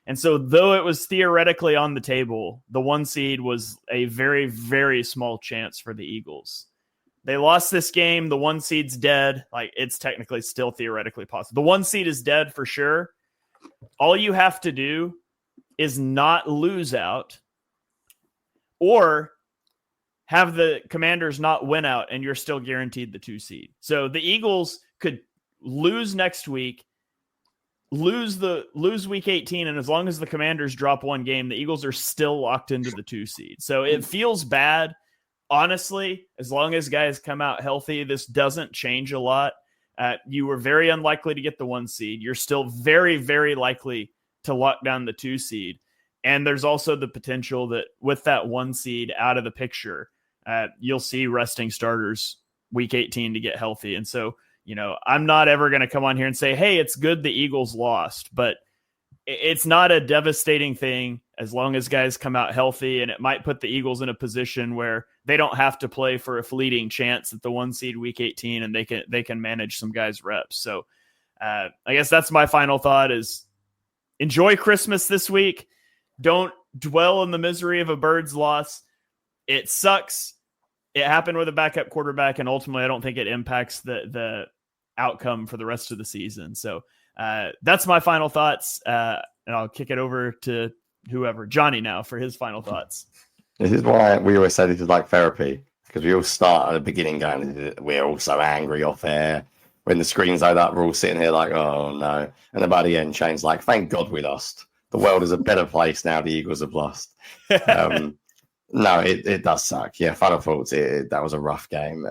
And so though it was theoretically on the table, the 1 seed was a very, very small chance for the Eagles. They lost this game. The 1 seed's dead. It's technically still theoretically possible. The 1 seed is dead for sure. All you have to do is not lose out or have the Commanders not win out, and you're still guaranteed the 2 seed. So the Eagles could lose next week, lose week 18, and as long as the Commanders drop 1 game, the Eagles are still locked into the 2 seed. So it feels bad. Honestly, as long as guys come out healthy, this doesn't change a lot. You were very unlikely to get the 1 seed. You're still very, very likely to lock down the 2 seed. And there's also the potential that with that 1 seed out of the picture, you'll see resting starters week 18 to get healthy. And so, I'm not ever going to come on here and say, hey, it's good the Eagles lost, but it's not a devastating thing as long as guys come out healthy, and it might put the Eagles in a position where they don't have to play for a fleeting chance at the 1 seed week 18, and they can manage some guys' reps. So I guess that's my final thought is enjoy Christmas this week. Don't dwell in the misery of a Birds loss. It sucks. It happened with a backup quarterback, and ultimately I don't think it impacts the outcome for the rest of the season. So that's my final thoughts, and I'll kick it over to whoever, Jonny, now for his final thoughts. This is why we always say this is like therapy, because we all start at the beginning going, we're all so angry off air. When the screens load up, we're all sitting here like, oh no. And then by the end, Shane's like, thank God we lost. The world is a better place now the Eagles have lost. No, it does suck. Yeah, final thoughts, that was a rough game.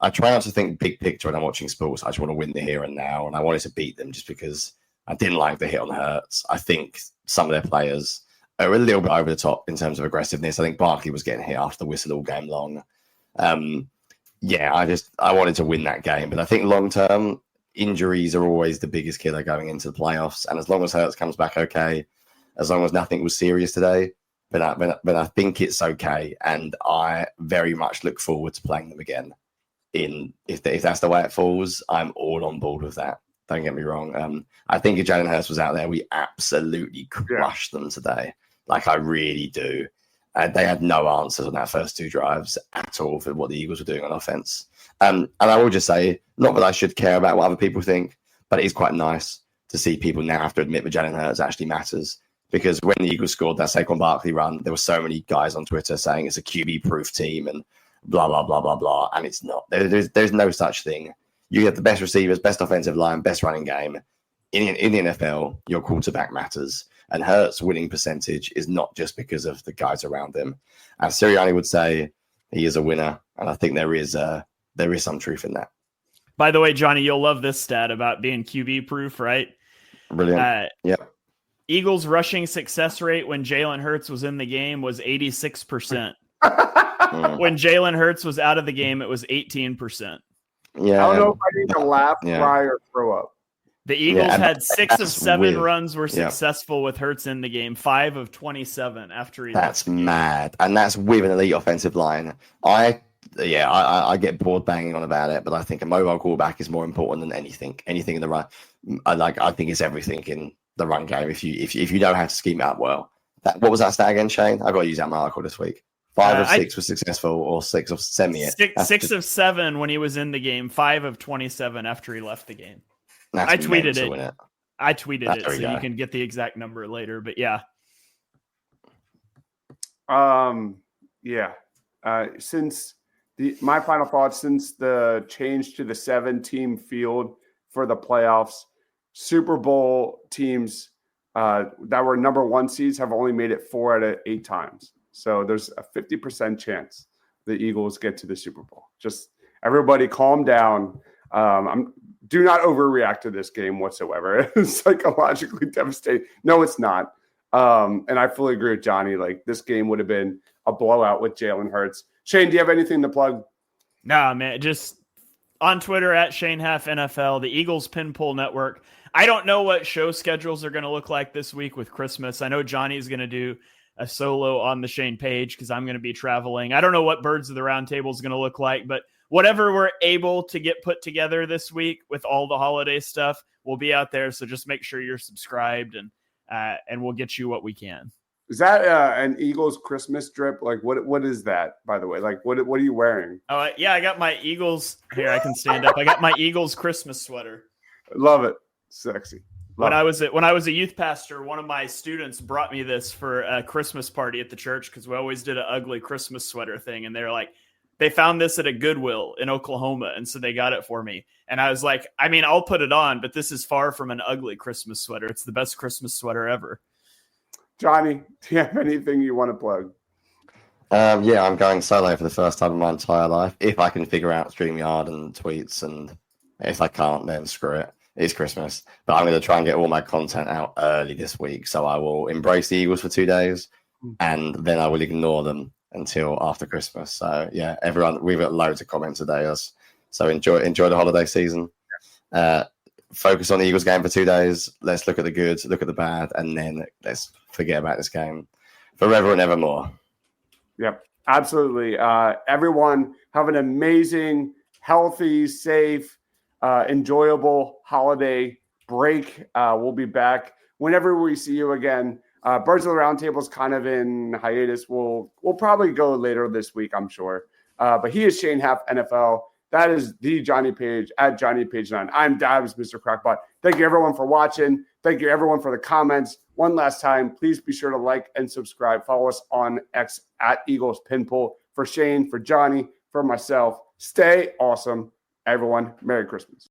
I try not to think big picture when I'm watching sports. I just want to win the here and now, and I wanted to beat them just because I didn't like the hit on Hurts. I think some of their players are a little bit over the top in terms of aggressiveness. I think Barkley was getting hit after the whistle all game long. I wanted to win that game, but I think long term, injuries are always the biggest killer going into the playoffs. And as long as Hurts comes back okay, as long as nothing was serious today, but I think it's okay. And I very much look forward to playing them again. If that's the way it falls, I'm all on board with that. Don't get me wrong. I think if Jalen Hurts was out there, we absolutely crushed them today. Like, I really do. They had no answers on that first 2 drives at all for what the Eagles were doing on offense. And I will just say, not that I should care about what other people think, but it is quite nice to see people now have to admit that Jalen Hurts actually matters. Because when the Eagles scored that Saquon Barkley run, there were so many guys on Twitter saying it's a QB-proof team and blah, blah, blah, blah, blah. And it's not. There's no such thing. You get the best receivers, best offensive line, best running game. In the NFL, your quarterback matters. And Hurts' winning percentage is not just because of the guys around him. As Sirianni would say, he is a winner. And I think there is some truth in that. By the way, Johnny, you'll love this stat about being QB-proof, right? Brilliant. Yep. Eagles' rushing success rate when Jalen Hurts was in the game was 86%. When Jalen Hurts was out of the game, it was 18%. Yeah. I don't know if I need to laugh, cry, or throw up. The Eagles had 6 of 7 runs were successful with Hurts in the game, 5 of 27 after he That's mad. And that's with an elite offensive line. I get bored banging on about it, but I think a mobile quarterback is more important than anything in the run. I think it's everything in the run game. If you know how to scheme it up well. What was that stat again, Shane? I've got to use that in my article this week. 5 of 6 was successful, or 6 of 7 6 of 7 when he was in the game, 5 of 27 after he left the game. I tweeted it. I tweeted it, so you can get the exact number later. But yeah. Since my final thoughts, since the change to the 7-team field for the playoffs, Super Bowl teams that were number 1 seeds have only made it 4 out of 8 times. So there's a 50% chance the Eagles get to the Super Bowl. Just everybody calm down. Do not overreact to this game whatsoever. It's psychologically devastating. No, it's not. And I fully agree with Johnny. Like, this game would have been a blowout with Jalen Hurts. Shane, do you have anything to plug? Nah, man. Just on Twitter at ShaneHalfNFL, the Eagles Pinpool Network. I don't know what show schedules are going to look like this week with Christmas. I know Johnny's going to do a solo on the Shane page because I'm going to be traveling. I don't know what Birds of the Round Table is going to look like, but whatever we're able to get put together this week with all the holiday stuff, we'll be out there. So just make sure you're subscribed and we'll get you what we can. Is that an Eagles Christmas drip? Like, what is that, by the way? Like, what are you wearing? Oh, yeah, I got my Eagles here. I can stand up. I got my Eagles Christmas sweater. Love it. Sexy. When I was a youth pastor, one of my students brought me this for a Christmas party at the church because we always did an ugly Christmas sweater thing. And they're like, they found this at a Goodwill in Oklahoma, and so they got it for me. And I was like, I mean, I'll put it on, but this is far from an ugly Christmas sweater. It's the best Christmas sweater ever. Johnny, do you have anything you want to plug? Yeah, I'm going solo for the first time in my entire life. If I can figure out StreamYard and tweets, and if I can't, then screw it. It's Christmas. But I'm going to try and get all my content out early this week. So I will embrace the Eagles for 2 days, and then I will ignore them until after Christmas. So yeah, everyone, we've got loads of comments today. So enjoy the holiday season. Focus on the Eagles game for 2 days. Let's look at the good, look at the bad, and then let's forget about this game forever and evermore. Yep, absolutely. Everyone have an amazing, healthy, safe, enjoyable holiday break. We'll be back whenever we see you again. Birds of the Round Table is kind of in hiatus. We'll probably go later this week, I'm sure. But he is Shane Half NFL. That is the Johnny Page at Johnny Page 9. I'm Deibs, Mr. Crackbot. Thank you, everyone, for watching. Thank you, everyone, for the comments. One last time, please be sure to like and subscribe. Follow us on X at Eagles Pinpool. For Shane, for Johnny, for myself, stay awesome. Everyone, Merry Christmas.